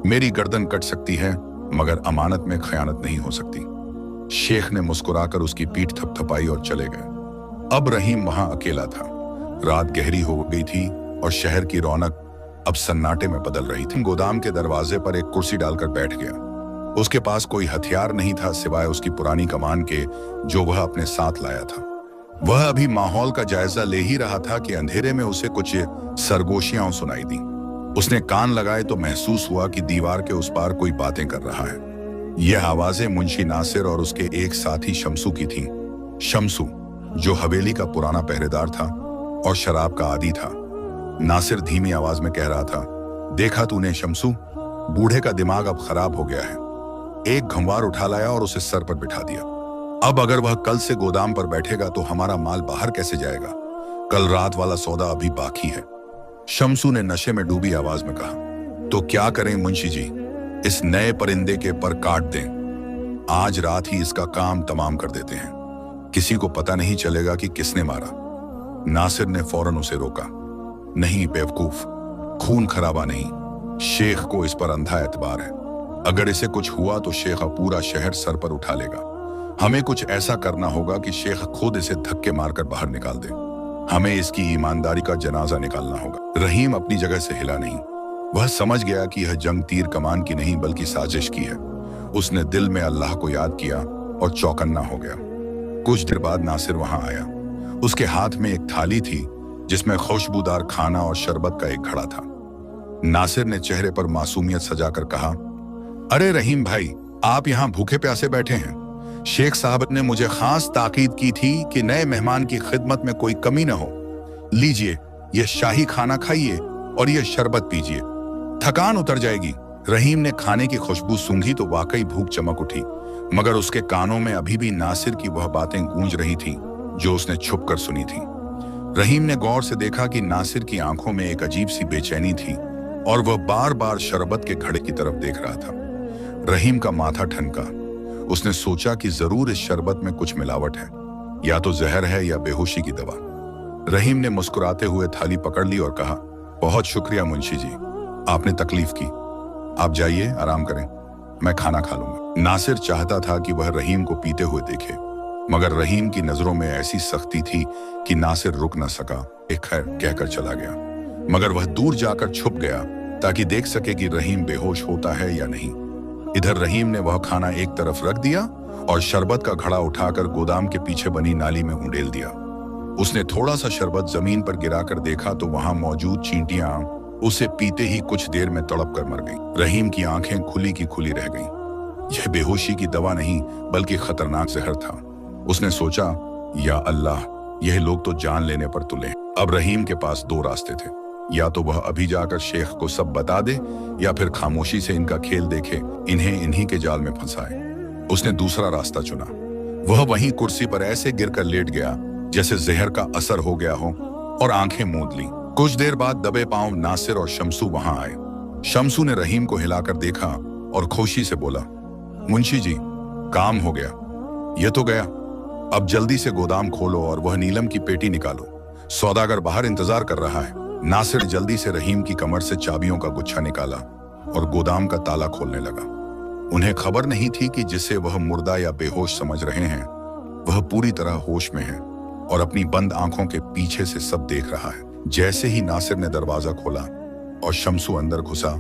मेरी गर्दन कट सकती है, मगर अमानत में खयानत नहीं हो सकती। शेख ने मुस्कुराकर उसकी पीठ थपथपाई और चले गए। अब रहीम वहां अकेला था। रात गहरी हो गई थी और शहर की रौनक अब सन्नाटे में बदल रही थी। गोदाम के दरवाजे पर एक कुर्सी डालकर बैठ गया। उसके पास कोई हथियार नहीं था सिवाय उसकी पुरानी कमान के, जो वह अपने साथ लाया था। वह अभी माहौल का जायजा ले ही रहा था कि अंधेरे में उसे कुछ सरगोशियां सुनाई दी। उसने कान लगाए तो महसूस हुआ कि दीवार के उस पार कोई बातें कर रहा है। यह आवाजें मुंशी नासिर और उसके एक साथी शमसू की थीं। शमसू, जो हवेली का पुराना पहरेदार था और शराब का आदी था। नासिर धीमी आवाज में कह रहा था, देखा तूने शमसू, बूढ़े का दिमाग अब खराब हो गया है। एक घंवार उठा लाया और उसे सर पर बिठा दिया। अब अगर वह कल से गोदाम पर बैठेगा तो हमारा माल बाहर कैसे जाएगा? कल रात वाला सौदा अभी बाकी है। शमसू ने नशे में डूबी आवाज में कहा, तो क्या करें मुंशी जी, इस नए परिंदे के पर काट दें। आज रात ही इसका काम तमाम कर देते हैं, किसी को पता नहीं चलेगा कि किसने मारा। नासिर ने फौरन उसे रोका, नहीं बेवकूफ, खून खराबा नहीं, शेख को इस पर अंधा एतबार है। अगर इसे कुछ हुआ तो शेख का पूरा शहर सर पर उठा लेगा। हमें कुछ ऐसा करना होगा कि शेख खुद इसे धक्के मारकर बाहर निकाल दे। हमें इसकी ईमानदारी का जनाजा निकालना होगा। रहीम अपनी जगह से हिला नहीं। वह समझ गया कि यह जंग तीर कमान की नहीं बल्कि साजिश की है। उसने दिल में अल्लाह को याद किया और चौकन्ना हो गया। कुछ देर बाद नासिर वहां आया। उसके हाथ में एक थाली थी जिसमें खुशबूदार खाना और शरबत का एक घड़ा था। नासिर ने चेहरे पर मासूमियत सजाकर कहा, अरे रहीम भाई, आप यहाँ भूखे प्यासे बैठे हैं। शेख साहब ने मुझे खास ताकीद की थी कि नए मेहमान की खिदमत में कोई कमी न हो। लीजिए, यह शाही खाना खाइए और यह शरबत पीजिए, थकान उतर जाएगी। रहीम ने खाने की खुशबू सूंघी तो वाकई भूख चमक उठी, मगर उसके कानों में अभी भी नासिर की वह बातें गूंज रही थीं जो उसने छुप कर सुनी थी। रहीम ने गौर से देखा कि नासिर की आंखों में एक अजीब सी बेचैनी थी और वह बार बार शरबत के घड़े की तरफ देख रहा था। रहीम का माथा ठनका। उसने सोचा कि जरूर इस शरबत में कुछ मिलावट है, या तो जहर है या बेहोशी की दवा। रहीम ने मुस्कुराते हुए थाली पकड़ ली और कहा, बहुत शुक्रिया मुंशी जी, आपने तकलीफ की। आप जाइए, आराम करें, मैं खाना खा लूंगा। नासिर चाहता था कि वह रहीम को पीते हुए देखे, मगर रहीम की नजरों में ऐसी सख्ती थी कि नासिर रुक न सका। एक खैर कहकर चला गया, मगर वह दूर जाकर छुप गया ताकि देख सके कि रहीम बेहोश होता है या नहीं। इधर रहीम ने वह खाना एक तरफ रख दिया और शरबत का घड़ा उठाकर गोदाम के पीछे बनी नाली में उंडेल दिया। उसने थोड़ा सा शरबत जमीन पर गिराकर देखा तो वहां मौजूद चींटियां उसे पीते ही कुछ देर में तड़प कर मर गईं। रहीम की आंखें खुली की खुली रह गईं। यह बेहोशी की दवा नहीं बल्कि खतरनाक जहर था। उसने सोचा, या अल्लाह, यह लोग तो जान लेने पर तुले। अब रहीम के पास दो रास्ते थे, या तो वह अभी जाकर शेख को सब बता दे या फिर खामोशी से इनका खेल देखे, इन्हें इन्हीं के जाल में फंसाए। उसने दूसरा रास्ता चुना। वह वहीं कुर्सी पर ऐसे गिरकर लेट गया जैसे जहर का असर हो गया हो और आंखें मूंद लीं। कुछ देर बाद दबे पांव नासिर और शमसू वहां आए। शमसू ने रहीम को हिलाकर देखा और खुशी से बोला, मुंशी जी, काम हो गया। यह तो गया, अब जल्दी से गोदाम खोलो और वह नीलम की पेटी निकालो, सौदागर बाहर इंतजार कर रहा है। नासिर जल्दी से रहीम की कमर से चाबियों का गुच्छा निकाला और गोदाम का ताला खोलने लगा। उन्हें खबर नहीं थी कि जिसे वह मुर्दा या बेहोश समझ रहे हैं, वह पूरी तरह होश में है और अपनी बंद आंखों के पीछे से सब देख रहा है। जैसे ही नासिर ने दरवाजा खोला और शमसू अंदर घुसा,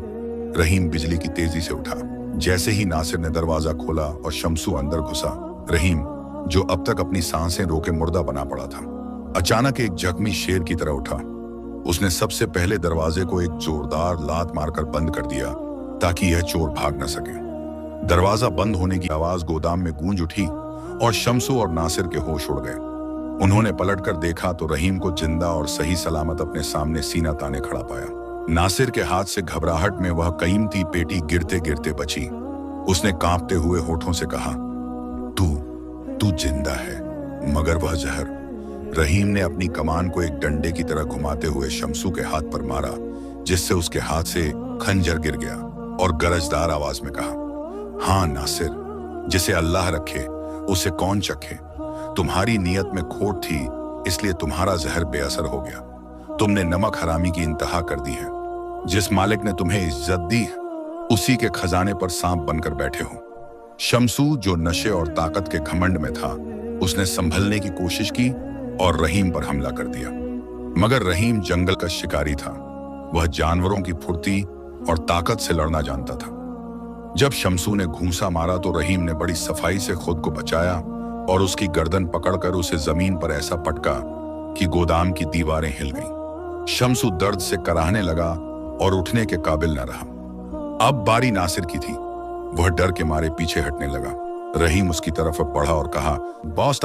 रहीम बिजली की तेजी से उठा। जैसे ही नासिर ने दरवाजा खोला और शमसू अंदर घुसा, रहीम, जो अब तक अपनी सांसें रोके मुर्दा बना पड़ा था, अचानक एक जख्मी शेर की तरह उठा। उसने सबसे पहले दरवाजे को एक जोरदार लात मारकर बंद कर दिया ताकि यह चोर भाग न सके। दरवाजा बंद होने की आवाज गोदाम में गूंज उठी और शमसू और नासिर के होश उड़ गए। उन्होंने पलटकर देखा तो रहीम को जिंदा और सही सलामत अपने सामने सीना ताने खड़ा पाया। नासिर के हाथ से घबराहट में वह कीमती पेटी गिरते गिरते बची। उसने कांपते हुए होठों से कहा, तू जिंदा है, मगर वह जहर। रहीम ने अपनी कमान को एक डंडे की तरह घुमाते हुए शमसू के हाथ पर मारा, जिससे उसके हाथ से खंजर गिर गया और गरजदार आवाज में कहा, हाँ नासिर, जिसे अल्लाह रखे उसे कौन चखे। तुम्हारी नियत में खोट थी, इसलिए तुम्हारा जहर बेअसर हो गया। तुमने नमक हरामी की इंतहा कर दी है। जिस मालिक ने तुम्हें इज्जत दी, उसी के खजाने पर सांप बनकर बैठे हो। शमसू, जो नशे और ताकत के घमंड में था, उसने संभलने की कोशिश की और रहीम पर हमला कर दिया, मगर रहीम जंगल का शिकारी था। वह जानवरों की फुर्ती और ताकत से लड़ना जानता था। जब शमसू ने घूंसा मारा तो रहीम ने बड़ी सफाई से खुद को बचाया और उसकी गर्दन पकड़कर उसे जमीन पर ऐसा पटका कि गोदाम की दीवारें हिल गईं। शमसू दर्द से कराहने लगा और उठने के काबिल न रहा। अब बारी नासिर की थी। वह डर के मारे पीछे हटने लगा। रहीम उसकी तरफ बढ़ा और कहा, बॉस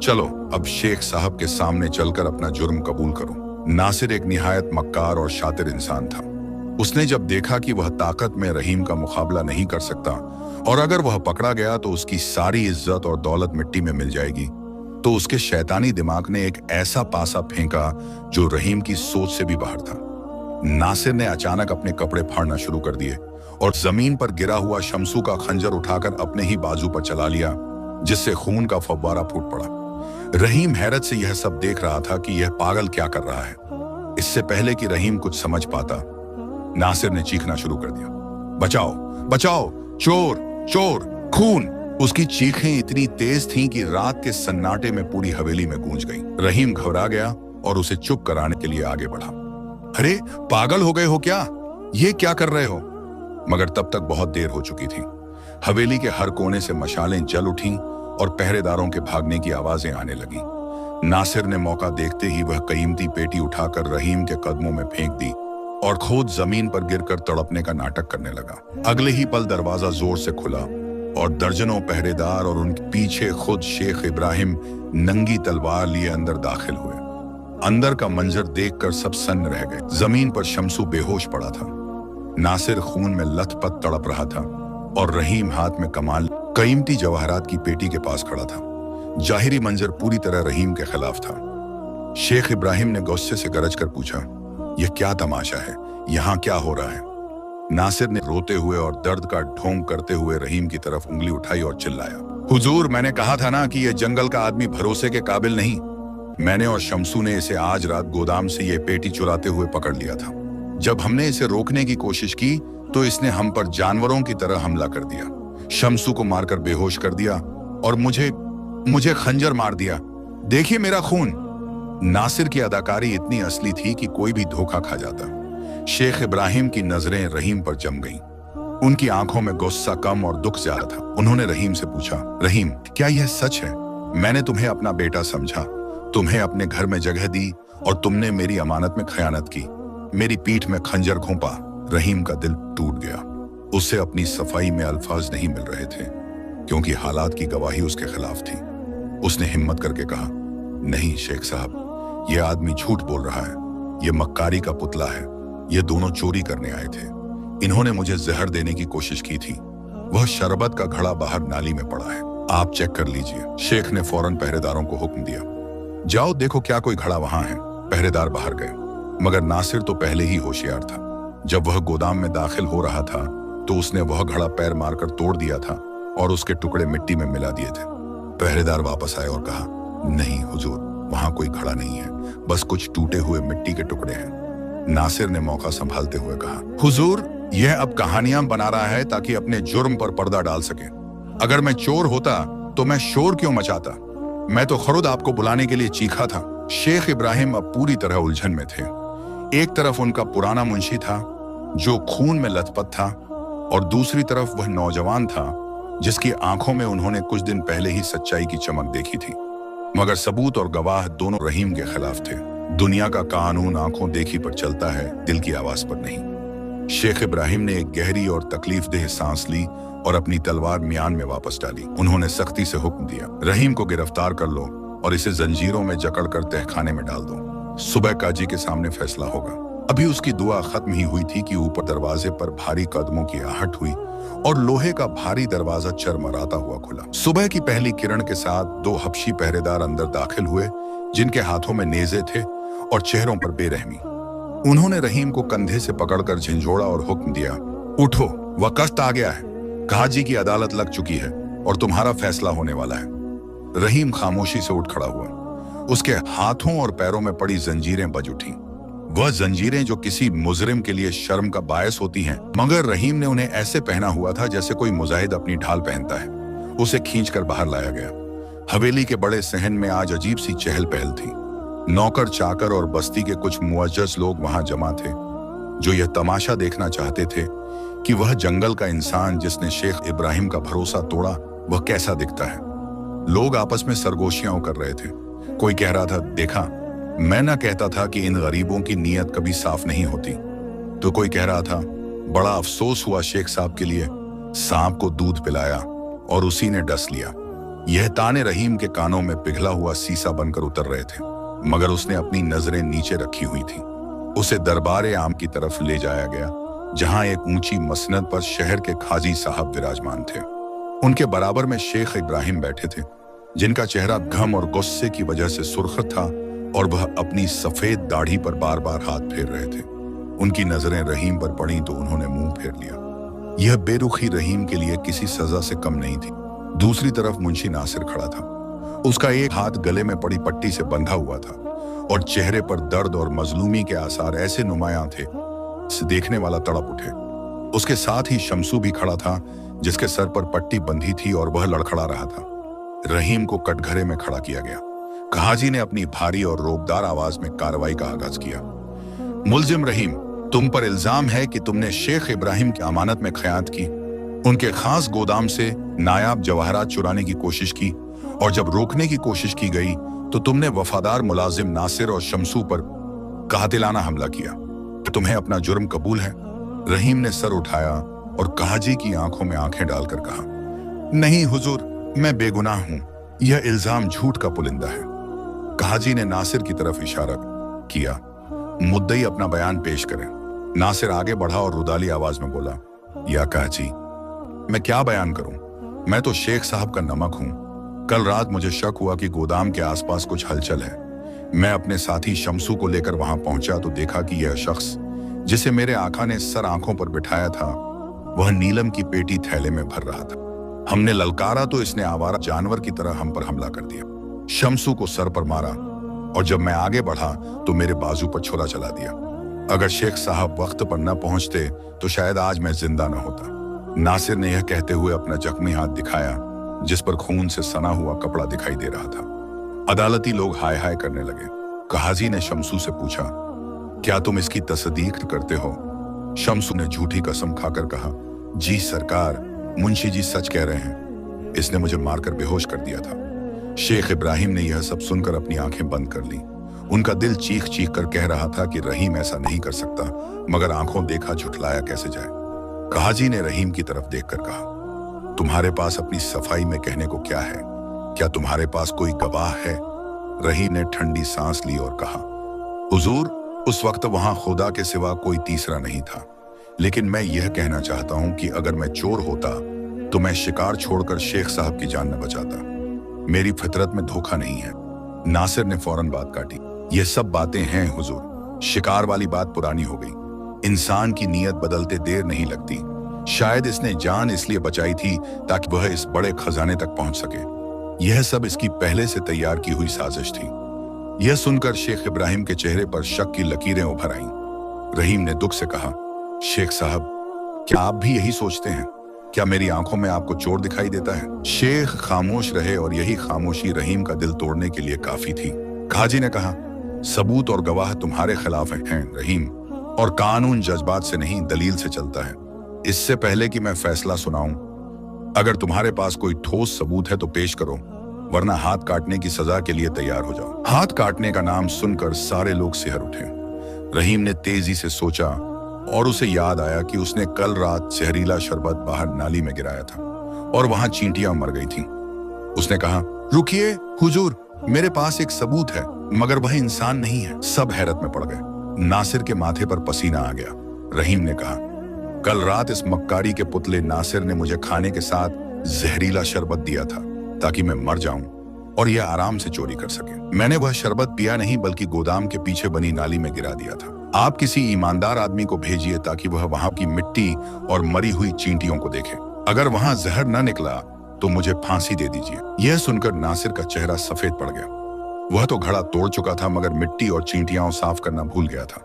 चलो अब शेख साहब के सामने चलकर अपना जुर्म कबूल करो। नासिर एक निहायत मक्कार और शातिर इंसान था। उसने जब देखा कि वह ताकत में रहीम का मुकाबला नहीं कर सकता और अगर वह पकड़ा गया तो उसकी सारी इज्जत और दौलत मिट्टी में मिल जाएगी, तो उसके शैतानी दिमाग ने एक ऐसा पासा फेंका जो रहीम की सोच से भी बाहर था। नासिर ने अचानक अपने कपड़े फाड़ना शुरू कर दिए और जमीन पर गिरा हुआ शमसू का खंजर उठाकर अपने ही बाजू पर चला लिया, जिससे खून का फव्वारा फूट पड़ा। रहीम हैरत से यह सब देख रहा था कि यह पागल क्या कर रहा है। इससे पहले कि रहीम कुछ समझ पाता, नासिर ने चीखना शुरू कर दिया, बचाओ बचाओ, चोर चोर, खून। उसकी चीखें इतनी तेज थीं कि रात के सन्नाटे में पूरी हवेली में गूंज गईं। रहीम घबरा गया और उसे चुप कराने के लिए आगे बढ़ा। अरे पागल हो गए हो क्या? ये क्या कर रहे हो? मगर तब तक बहुत देर हो चुकी थी। हवेली के हर कोने से मशालें जल उठीं और पहरेदारों के भागने की आवाजें आने लगीं। नासिर ने मौका देखते ही वह कीमती पेटी उठाकर रहीम के कदमों में फेंक दी और खुद जमीन पर गिरकर तड़पने का नाटक करने लगा। अगले ही पल दरवाजा जोर से खुला और दर्जनों पहरेदार और उनके पीछे खुद शेख इब्राहिम नंगी तलवार लिए अंदर दाखिल हुए। अंदर का मंजर देखकर सब सन्न रह गए। जमीन पर शमसू बेहोश पड़ा था, नासिर खून में लथपथ तड़प रहा था और रहीम हाथ में कमाल कीमती जवाहरात की पेटी के पास खड़ा था। जाहिरी मंजर पूरी तरह रहीम के खिलाफ था। शेख इब्राहिम ने गुस्से से गरज कर पूछा, यह क्या तमाशा है? यहाँ क्या हो रहा है? नासिर ने रोते हुए और दर्द का ढोंग करते हुए रहीम की तरफ उंगली उठाई और चिल्लाया, हुजूर, मैंने कहा था ना कि यह जंगल का आदमी भरोसे के काबिल नहीं। मैंने और शमसू ने इसे आज रात गोदाम से यह पेटी चुराते हुए पकड़ लिया था। जब हमने इसे रोकने की कोशिश की तो इसने हम पर जानवरों की तरह हमला कर दिया, शमसू को मारकर बेहोश कर दिया और मुझे खंजर मार दिया। देखिए मेरा खून। नासिर की अदाकारी इतनी असली थी कि कोई भी धोखा खा जाता। शेख इब्राहिम की नजरें रहीम पर जम गईं। उनकी आंखों में गुस्सा कम और दुख ज्यादा था। उन्होंने रहीम से पूछा, रहीम, क्या यह सच है? मैंने तुम्हें अपना बेटा समझा, तुम्हें अपने घर में जगह दी और तुमने मेरी अमानत में खयानत की, मेरी पीठ में खंजर घोंपा। रहीम का दिल टूट गया। उसे अपनी सफाई में अल्फाज नहीं मिल रहे थे क्योंकि हालात की गवाही उसके खिलाफ थी। उसने हिम्मत करके कहा, नहीं शेख साहब, यह आदमी झूठ बोल रहा है। यह मक्कारी का पुतला है। ये दोनों चोरी करने आए थे। इन्होंने मुझे जहर देने की कोशिश की थी। वह शरबत का घड़ा बाहर नाली में पड़ा है, आप चेक कर लीजिए। शेख ने फौरन पहरेदारों को हुक्म दिया, जाओ देखो क्या कोई घड़ा वहां है। पहरेदार बाहर गए, मगर नासिर तो पहले ही होशियार था। जब वह गोदाम में दाखिल हो रहा था तो उसने वह घड़ा पैर मारकर तोड़ दिया था और उसके टुकड़े मिट्टी में मिला दिए थे। पहरेदार वापस आए और कहा, नहीं हुजूर, वहां कोई घड़ा नहीं है, बस कुछ टूटे हुए मिट्टी के टुकड़े हैं। नासिर ने मौका संभालते हुए कहा, हुजूर, यह अब कहानियां बना रहा है ताकि अपने जुर्म पर पर्दा डाल सके। अगर मैं चोर होता तो मैं शोर क्यों मचाता? मैं तो खुद आपको बुलाने के लिए चीखा था। शेख इब्राहिम अब पूरी तरह उलझन में थे। एक तरफ उनका पुराना मुंशी था जो खून में लथपथ था और दूसरी तरफ वह नौजवान था जिसकी आंखों में उन्होंने कुछ दिन पहले ही सच्चाई की चमक देखी थी। मगर सबूत और गवाह दोनों रहीम के खिलाफ थे। दुनिया का कानून आंखों देखी पर चलता है, दिल की आवाज पर नहीं। शेख इब्राहिम ने एक गहरी और तकलीफदेह सांस ली और अपनी तलवार म्यान में वापस डाली। उन्होंने सख्ती से हुक्म दिया, रहीम को गिरफ्तार कर लो और इसे जंजीरों में जकड़कर तहखाने में डाल दो। सुबह काजी के सामने फैसला होगा। अभी उसकी दुआ खत्म ही हुई थी कि ऊपर दरवाजे पर भारी कदमों की आहट हुई और लोहे का भारी दरवाजा चरमराता हुआ खुला। सुबह की पहली किरण के साथ दो हबशी पहरेदार अंदर दाखिल हुए जिनके हाथों में नेज़े थे और चेहरों पर बेरहमी। उन्होंने रहीम को कंधे से पकड़कर झंझोड़ा और हुक्म दिया, उठो, वक्त आ गया है। काजी की अदालत लग चुकी है और तुम्हारा फैसला होने वाला है। रहीम खामोशी से उठ खड़ा हुआ। उसके हाथों और पैरों में पड़ी जंजीरें बज उठी। वह जंजीरें जो किसी मुजरिम के लिए शर्म का बायस होती हैं, मगर रहीम ने उन्हें ऐसे पहना हुआ था जैसे कोई मुजाहिद अपनी ढाल पहनता है। उसे खींचकर बाहर लाया गया। हवेली के बड़े सहन में आज अजीब सी चहल पहल थी। नौकर चाकर और बस्ती के कुछ मुअज्जज लोग वहां जमा थे, जो यह तमाशा देखना चाहते थे कि वह जंगल का इंसान जिसने शेख इब्राहिम का भरोसा तोड़ा वह कैसा दिखता है। लोग आपस में सरगोशियां कर रहे थे। कोई कह रहा था, देखा, मैं ना कहता था कि इन गरीबों की नीयत कभी साफ नहीं होती। तो कोई कह रहा था, बड़ा अफसोस हुआ शेख साहब के लिए, सांप को दूध पिलाया और उसी ने डस लिया। यह ताने रहीम के कानों में पिघला हुआ सीसा बनकर उतर रहे थे, मगर उसने अपनी नजरें नीचे रखी हुई थी। उसे दरबारे आम की तरफ ले जाया गया, जहां एक ऊंची मसनद पर शहर के खाजी साहब विराजमान थे। उनके बराबर में शेख इब्राहिम बैठे थे, जिनका चेहरा गम और गुस्से की वजह से सुर्ख था और वह अपनी सफेद दाढ़ी पर बार बार हाथ फेर रहे थे। उनकी नजरें रहीम पर पड़ी तो उन्होंने मुंह फेर लिया। यह बेरुखी रहीम के लिए किसी सजा से कम नहीं थी। दूसरी तरफ मुंशी नासिर खड़ा था। उसका एक हाथ गले में पड़ी पट्टी से बंधा हुआ था और चेहरे पर दर्द और मजलूमी के आसार ऐसे नुमायां थे जिसे देखने वाला तड़प उठे। उसके साथ ही शमसू भी खड़ा था, जिसके सर पर पट्टी बंधी थी और वह लड़खड़ा रहा था। रहीम को कटघरे में खड़ा किया गया। कहाजी ने अपनी भारी और रोबदार आवाज में कार्रवाई का आगाज किया। मुलजिम रहीम, तुम पर इल्जाम है कि तुमने शेख इब्राहिम की अमानत में खयानत की, उनके खास गोदाम से नायाब जवाहरात चुराने की कोशिश की, और जब रोकने की कोशिश की गई तो तुमने वफादार मुलाजिम नासिर और शमसू पर कातिलाना हमला किया। तुम्हें अपना जुर्म कबूल है? रहीम ने सर उठाया और कहाजी की आंखों में आंखें डालकर कहा, नहीं हुजूर, मैं बेगुनाह हूं। यह इल्जाम झूठ का पुलिंदा है। कहाजी ने नासिर की तरफ इशारा किया। मुद्दई अपना बयान पेश करें। नासिर आगे बढ़ा और रुदाली आवाज में बोला, या कहाजी, मैं क्या बयान करूं? मैं तो शेख साहब का नमक हूं। कल रात मुझे शक हुआ कि गोदाम के आसपास कुछ हलचल है। मैं अपने साथी शमसू को लेकर वहां पहुंचा तो देखा कि यह शख्स जिसे मेरे आका ने सर आंखों पर बिठाया था, वह नीलम की पेटी थैले में भर रहा था। हमने ललकारा तो इसने आवारा जानवर की तरह हम पर हमला कर दिया। शमसू को सर पर मारा और जब मैं आगे बढ़ा तो मेरे बाजू पर छुरा चला दिया। अगर शेख साहब वक्त पर न पहुंचते तो शायद आज मैं जिंदा न होता। नासिर ने यह कहते हुए अपना जख्मी हाथ दिखाया, जिस पर खून से सना हुआ कपड़ा दिखाई दे रहा था। अदालती लोग हाय हाय करने लगे। कहाजी ने शमसू से पूछा, क्या तुम इसकी तस्दीक करते हो? शमसू ने झूठी कसम खाकर कहा, जी सरकार, मुंशी जी सच कह रहे हैं। इसने मुझे मारकर बेहोश कर दिया था। शेख इब्राहिम ने यह सब सुनकर अपनी आंखें बंद कर ली। उनका दिल चीख चीख कर कह रहा था कि रहीम ऐसा नहीं कर सकता, मगर आंखों देखा झुठलाया कैसे जाए। कहाजी ने रहीम की तरफ देखकर कहा, तुम्हारे पास अपनी सफाई में कहने को क्या है? क्या तुम्हारे पास कोई गवाह है? रहीम ने ठंडी सांस ली और कहा, हुजूर, उस वक्त वहां खुदा के सिवा कोई तीसरा नहीं था। लेकिन मैं यह कहना चाहता हूं कि अगर मैं चोर होता तो मैं शिकार छोड़कर शेख साहब की जान न बचाता। मेरी फितरत में धोखा नहीं है। नासिर ने फौरन बात काटी, ये सब बातें हैं हुजूर। शिकार वाली बात पुरानी हो गई। इंसान की नीयत बदलते देर नहीं लगती। शायद इसने जान इसलिए बचाई थी ताकि वह इस बड़े खजाने तक पहुंच सके। यह सब इसकी पहले से तैयार की हुई साजिश थी। यह सुनकर शेख इब्राहिम के चेहरे पर शक की लकीरें उभर आईं। रहीम ने दुख से कहा, शेख साहब, क्या आप भी यही सोचते हैं? क्या मेरी आंखों में आपको चोर दिखाई देता है? शेख खामोश रहे और यही खामोशी रहीम का दिल तोड़ने के लिए काफी थी। काजी ने कहा, सबूत और गवाह तुम्हारे खिलाफ हैं रहीम, और कानून जज्बात से नहीं दलील से चलता है। इससे पहले कि मैं फैसला सुनाऊं, अगर तुम्हारे पास कोई ठोस सबूत है तो पेश करो, वरना हाथ काटने की सजा के लिए तैयार हो जाओ। हाथ काटने का नाम सुनकर सारे लोग सिहर उठे। रहीम ने तेजी से सोचा और उसे याद आया कि उसने कल रात जहरीला शरबत बाहर नाली में गिराया था और वहां चींटियां मर गई थीं। उसने कहा, रुकिए हुजूर, मेरे पास एक सबूत है, मगर वह इंसान नहीं है। सब हैरत में पड़ गए। नासिर के माथे पर पसीना आ गया। रहीम ने कहा, कल रात इस मक्कारी के पुतले नासिर ने मुझे खाने के साथ जहरीला शरबत दिया था ताकि मैं मर जाऊं और यह आराम से चोरी कर सके। मैंने वह शरबत पिया नहीं बल्कि गोदाम के पीछे बनी नाली में गिरा दिया था। आप किसी ईमानदार आदमी को भेजिए ताकि वह वहां की मिट्टी और मरी हुई चींटियों को देखे। अगर वहां जहर न निकला तो मुझे फांसी दे दीजिए। यह सुनकर नासिर का चेहरा सफेद पड़ गया। वह तो घड़ा तोड़ चुका था मगर मिट्टी और चींटियां साफ करना भूल गया था।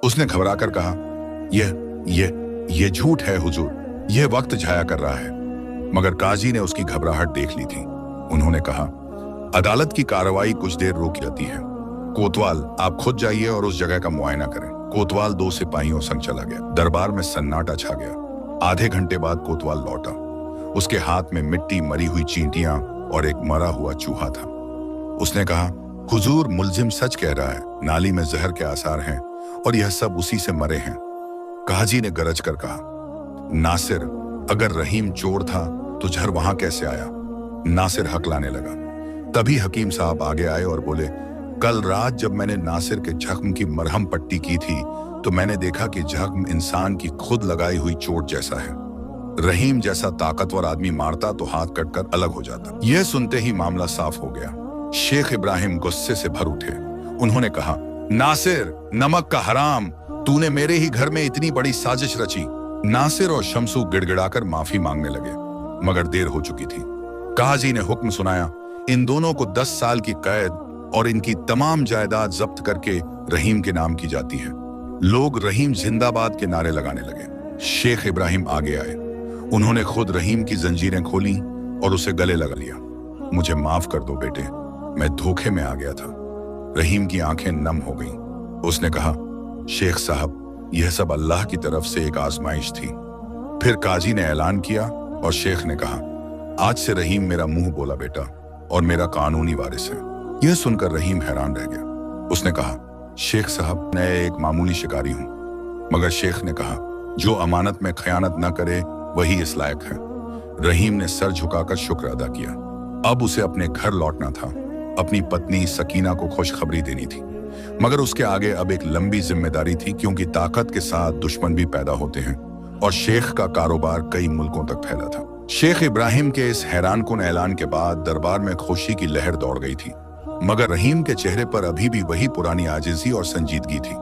उसने घबराकर कहा, यह झूठ है हुजूर, यह वक्त झाया कर रहा है। मगर काजी ने उसकी घबराहट देख ली थी। उन्होंने कहा, अदालत की कार्रवाई कुछ देर रोक जाती है। कोतवाल, आप खुद जाइए और उस जगह का मुआयना करें। कोतवाल 2 सिपाहियों संग चला गया। दरबार में सन्नाटा छा गया। आधे घंटे बाद कोतवाल लौटा। उसके हाथ में मिट्टी, मरी हुई चींटियां और एक मरा हुआ चूहा था। उसने कहा, हुजूर, मुलजिम सच कह रहा है, नाली में जहर के आसार हैं और यह सब उसी से मरे हैं। काजी ने गरज कर कहा, नासिर, अगर रहीम चोर था तो जहर वहां कैसे आया? नासिर हकलाने लगा। तभी हकीम साहब आगे आए और बोले, कल रात जब मैंने नासिर के जख्म की मरहम पट्टी की थी तो मैंने देखा कि जख्म इंसान की खुद लगाई हुई चोट जैसा है। रहीम जैसा ताकतवर आदमी मारता तो हाथ कटकर अलग हो जाता। यह सुनते ही मामला साफ हो गया। शेख इब्राहिम गुस्से से भर उठे। उन्होंने कहा, नासिर, नमक का हराम, तूने मेरे ही घर में इतनी बड़ी साजिश रची। नासिर और शमसू गिड़गिड़ाकर माफी मांगने लगे, मगर देर हो चुकी थी। काजी ने हुक्म सुनाया, इन दोनों को 10 साल की कैद और इनकी तमाम जायदाद जब्त करके रहीम के नाम की जाती है। लोग रहीम जिंदाबाद के नारे लगाने लगे। शेख इब्राहिम आगे आए। उन्होंने खुद रहीम की जंजीरें खोली और उसे गले लगा लिया। मुझे माफ कर दो बेटे, मैं धोखे में आ गया था। रहीम की आंखें नम हो गईं। उसने कहा, शेख साहब, यह सब अल्लाह की तरफ से एक आजमाइश थी। फिर काजी ने ऐलान किया और शेख ने कहा, आज से रहीम मेरा मुंह बोला बेटा और मेरा कानूनी वारिस है। यह सुनकर रहीम हैरान रह गया। उसने कहा, शेख साहब, मैं एक मामूली शिकारी हूं। मगर शेख ने कहा, जो अमानत में खयानत न करे वही इस लायक है। रहीम ने सर झुकाकर शुक्र अदा किया। अब उसे अपने घर लौटना था। अपनी पत्नी सकीना को खुशखबरी देनी थी, मगर उसके आगे अब एक लंबी जिम्मेदारी थी, क्योंकि ताकत के साथ दुश्मन भी पैदा होते हैं और शेख का कारोबार कई मुल्कों तक फैला था। शेख इब्राहिम के इस हैरानकुन ऐलान के बाद दरबार में खुशी की लहर दौड़ गई थी, मगर रहीम के चेहरे पर अभी भी वही पुरानी आजिज़ी और संजीदगी थी।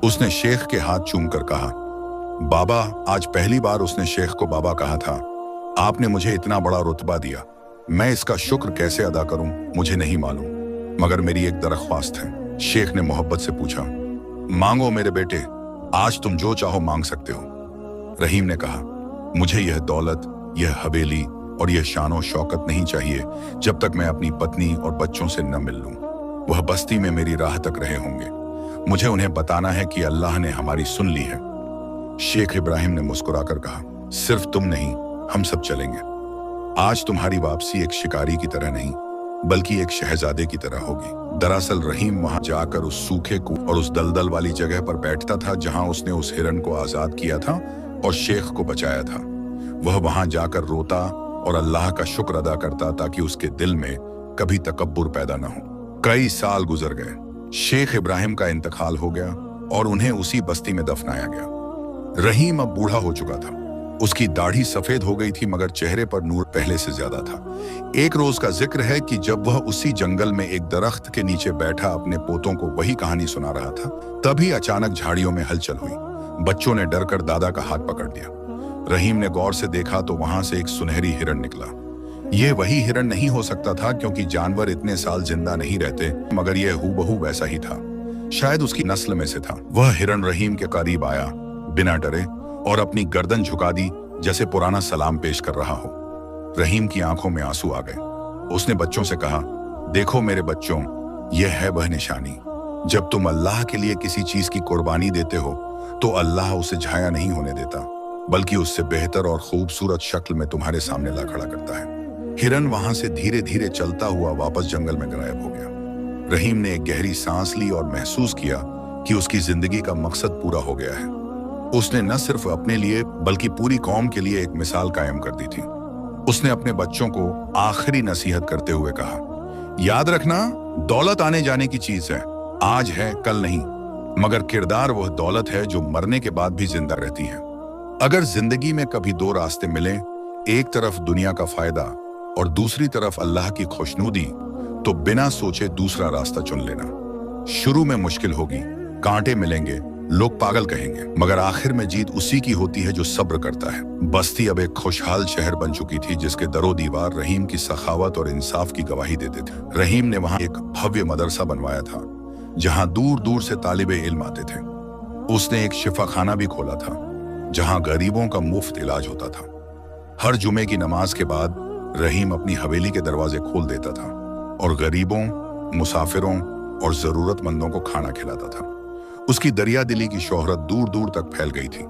उसने शेख के हाथ चूमकर कहा, बाबा। आज पहली बार उसने शेख को बाबा कहा था। आपने मुझे इतना बड़ा रुतबा दिया, मैं इसका शुक्र कैसे अदा करूं मुझे नहीं मालूम, मगर मेरी एक दरख्वास्त है। शेख ने मोहब्बत से पूछा, मांगो मेरे बेटे, आज तुम जो चाहो मांग सकते हो। रहीम ने कहा, मुझे यह दौलत, यह हवेली और यह शानो शौकत नहीं चाहिए जब तक मैं अपनी पत्नी और बच्चों से न मिल लूं। वह बस्ती में मेरी राह तक रहे होंगे। मुझे उन्हें बताना है कि अल्लाह ने हमारी सुन ली है। शेख इब्राहिम ने मुस्कुराकर कहा, सिर्फ तुम नहीं, हम सब चलेंगे। आज तुम्हारी वापसी एक शिकारी की तरह नहीं, बल्कि एक शहजादे की तरह होगी। दरअसल रहीम वहां जाकर उस सूखे कुएं और उस दलदल वाली जगह पर बैठता था जहां उसने उस हिरन को आजाद किया था और शेख को बचाया था। वह वहां जाकर रोता और अल्लाह का शुक्र अदा करता ताकि उसके दिल में कभी तकब्बुर पैदा न हो। कई साल गुजर गए। शेख इब्राहिम का इंतकाल हो गया और उन्हें उसी बस्ती में दफनाया गया। रहीम अब बूढ़ा हो चुका था। उसकी दाढ़ी सफेद हो गई थी, मगर चेहरे पर नूर पहले से ज्यादा था। एक रोज का जिक्र है कि जब वह उसी जंगल में एक दरख्त के नीचे बैठा अपने पोतों को वही कहानी सुना रहा था, तभी अचानक झाड़ियों में हलचल हुई। बच्चों ने डरकर दादा का हाथ पकड़ लिया। रहीम ने गौर से देखा तो वहां से एक सुनहरी हिरन निकला। यह वही हिरन नहीं हो सकता था, क्योंकि जानवर इतने साल जिंदा नहीं रहते, मगर यह हूबहू वैसा ही था। शायद उसकी नस्ल में से था। वह हिरन रहीम के करीब आया बिना डरे और अपनी गर्दन झुका दी, जैसे पुराना सलाम पेश कर रहा हो। रहीम की आंखों में आंसू आ गए। उसने बच्चों से कहा, देखो मेरे बच्चों, यह है वह निशानी। जब तुम अल्लाह के लिए किसी चीज की कुर्बानी देते हो तो अल्लाह उसे झाया नहीं होने देता, बल्कि उससे बेहतर और खूबसूरत शक्ल में तुम्हारे सामने ला खड़ा करता है। हिरन वहां से धीरे धीरे चलता हुआ वापस जंगल में गायब हो गया। रहीम ने एक गहरी सांस ली और महसूस किया कि उसकी जिंदगी का मकसद पूरा हो गया है। उसने न सिर्फ अपने लिए बल्कि पूरी कौम के लिए एक मिसाल कायम कर दी थी। उसने अपने बच्चों को आखिरी नसीहत करते हुए कहा, याद रखना, दौलत आने जाने की चीज है, आज है कल नहीं, मगर किरदार वह दौलत है जो मरने के बाद भी जिंदा रहती है। अगर जिंदगी में कभी दो रास्ते मिले, एक तरफ दुनिया का फायदा और दूसरी तरफ अल्लाह की खुशनुदी, तो बिना सोचे दूसरा रास्ता चुन लेना। शुरू में मुश्किल होगी, कांटे मिलेंगे, लोग पागल कहेंगे, मगर आखिर में जीत उसी की होती है जो सब्र करता है। बस्ती अब एक खुशहाल शहर बन चुकी थी, जिसके दरो दीवार रहीम की सखावत और इंसाफ की गवाही देते थे। रहीम ने वहां एक भव्य मदरसा बनवाया था, जहां दूर दूर से तालिबे इल्म आते थे। उसने एक शिफाखाना भी खोला था, जहां गरीबों का मुफ्त इलाज होता था। हर जुमे की नमाज के बाद रहीम अपनी हवेली के दरवाजे खोल देता था और गरीबों, मुसाफिरों और जरूरतमंदों को खाना खिलाता था। उसकी दरिया दिली की शोहरत दूर दूर तक फैल गई थी।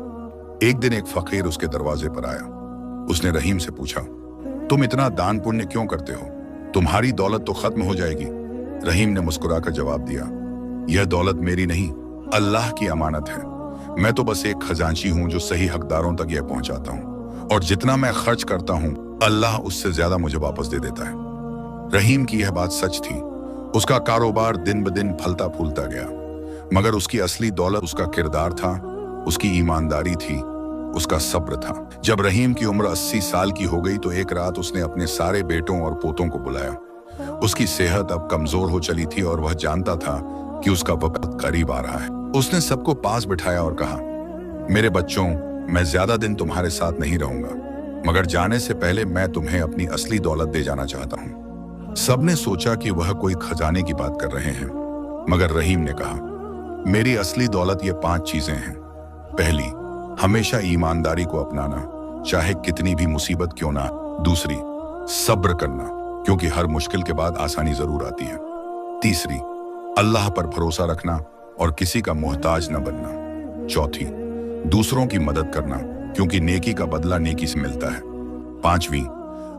एक दिन एक फकीर उसके दरवाजे पर आया। उसने रहीम से पूछा, तुम इतना दान पुण्य क्यों करते हो? तुम्हारी दौलत तो खत्म हो जाएगी। रहीम ने मुस्कुराकर जवाब दिया, यह दौलत मेरी नहीं, अल्लाह की अमानत है। मैं तो बस एक खजांची हूं जो सही हकदारों तक यह पहुंचाता हूं, और जितना मैं खर्च करता हूं अल्लाह उससे ज्यादा मुझे वापस दे देता है। रहीम की यह बात सच थी। उसका कारोबार दिन ब दिन फलता फूलता गया, मगर उसकी असली दौलत उसका किरदार था, उसकी ईमानदारी थी, उसका सब्र था। जब रहीम की उम्र 80 साल की हो गई तो एक रात उसने अपने सारे बेटों और पोतों को बुलाया। उसकी सेहत अब कमजोर हो चली थी और वह जानता था कि उसका वक्त करीब आ रहा है। उसने सबको पास बिठाया और कहा, मेरे बच्चों, मैं ज्यादा दिन तुम्हारे साथ नहीं रहूंगा, मगर जाने से पहले मैं तुम्हें अपनी असली दौलत दे जाना चाहता हूं। सबने सोचा कि वह कोई खजाने की बात कर रहे हैं, मगर रहीम ने कहा, मेरी असली दौलत ये 5 चीजें हैं। पहली, हमेशा ईमानदारी को अपनाना, चाहे कितनी भी मुसीबत क्यों ना। दूसरी, सब्र करना, क्योंकि हर मुश्किल के बाद आसानी जरूर आती है। तीसरी, अल्लाह पर भरोसा रखना और किसी का मोहताज न बनना। चौथी, दूसरों की मदद करना, क्योंकि नेकी का बदला नेकी से मिलता है। पांचवी,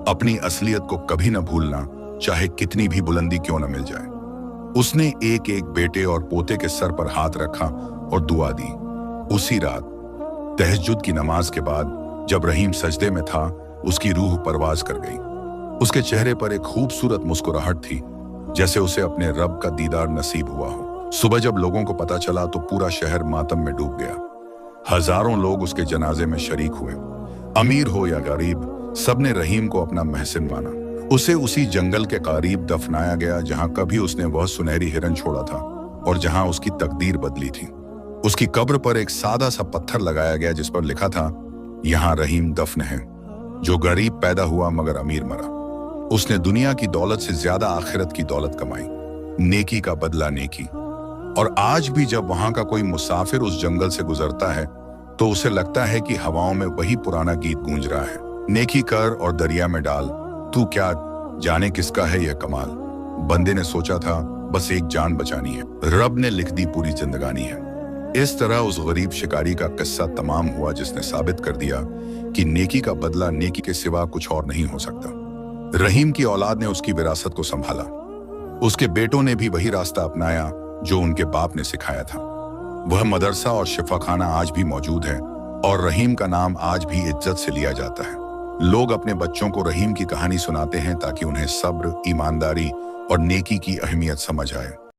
अपनी असलियत को कभी न भूलना, चाहे कितनी भी बुलंदी क्यों न मिल जाए। उसने एक एक बेटे और पोते के सर पर हाथ रखा और दुआ दी। उसी रात तहज्जुद की नमाज के बाद जब रहीम सजदे में था, उसकी रूह परवाज कर गई। उसके चेहरे पर एक खूबसूरत मुस्कुराहट थी, जैसे उसे अपने रब का दीदार नसीब हुआ हो। सुबह जब लोगों को पता चला तो पूरा शहर मातम में डूब गया। हजारों लोग उसके जनाजे में शरीक हुए। अमीर हो या गरीब, सबने रहीम को अपना महसिन माना। उसे उसी जंगल के करीब दफनाया गया जहां कभी उसने वह सुनहरी हिरन छोड़ा था और जहां उसकी तकदीर बदली थी। उसकी कब्र पर एक सादा सा पत्थर लगाया गया जिस पर लिखा था, यहाँ रहीम दफन है, जो गरीब पैदा हुआ मगर अमीर मरा। उसने दुनिया की दौलत से ज्यादा आखिरत की दौलत कमाई, नेकी का बदला नेकी। और आज भी जब वहां का कोई मुसाफिर उस जंगल से गुजरता है तो उसे लगता है कि हवाओं में वही पुराना गीत गूंज रहा है, नेकी कर और दरिया में डाल, तू क्या जाने किसका है यह कमाल। बंदे ने सोचा था बस एक जान बचानी है, रब ने लिख दी पूरी जिंदगानी है। इस तरह उस गरीब शिकारी का किस्सा तमाम हुआ जिसने साबित कर दिया कि नेकी का बदला नेकी के सिवा कुछ और नहीं हो सकता। रहीम की औलाद ने उसकी विरासत को संभाला। उसके बेटों ने भी वही रास्ता अपनाया जो उनके बाप ने सिखाया था। वह मदरसा और शिफाखाना आज भी मौजूद है और रहीम का नाम आज भी इज्जत से लिया जाता है। लोग अपने बच्चों को रहीम की कहानी सुनाते हैं ताकि उन्हें सब्र, ईमानदारी और नेकी की अहमियत समझ आए।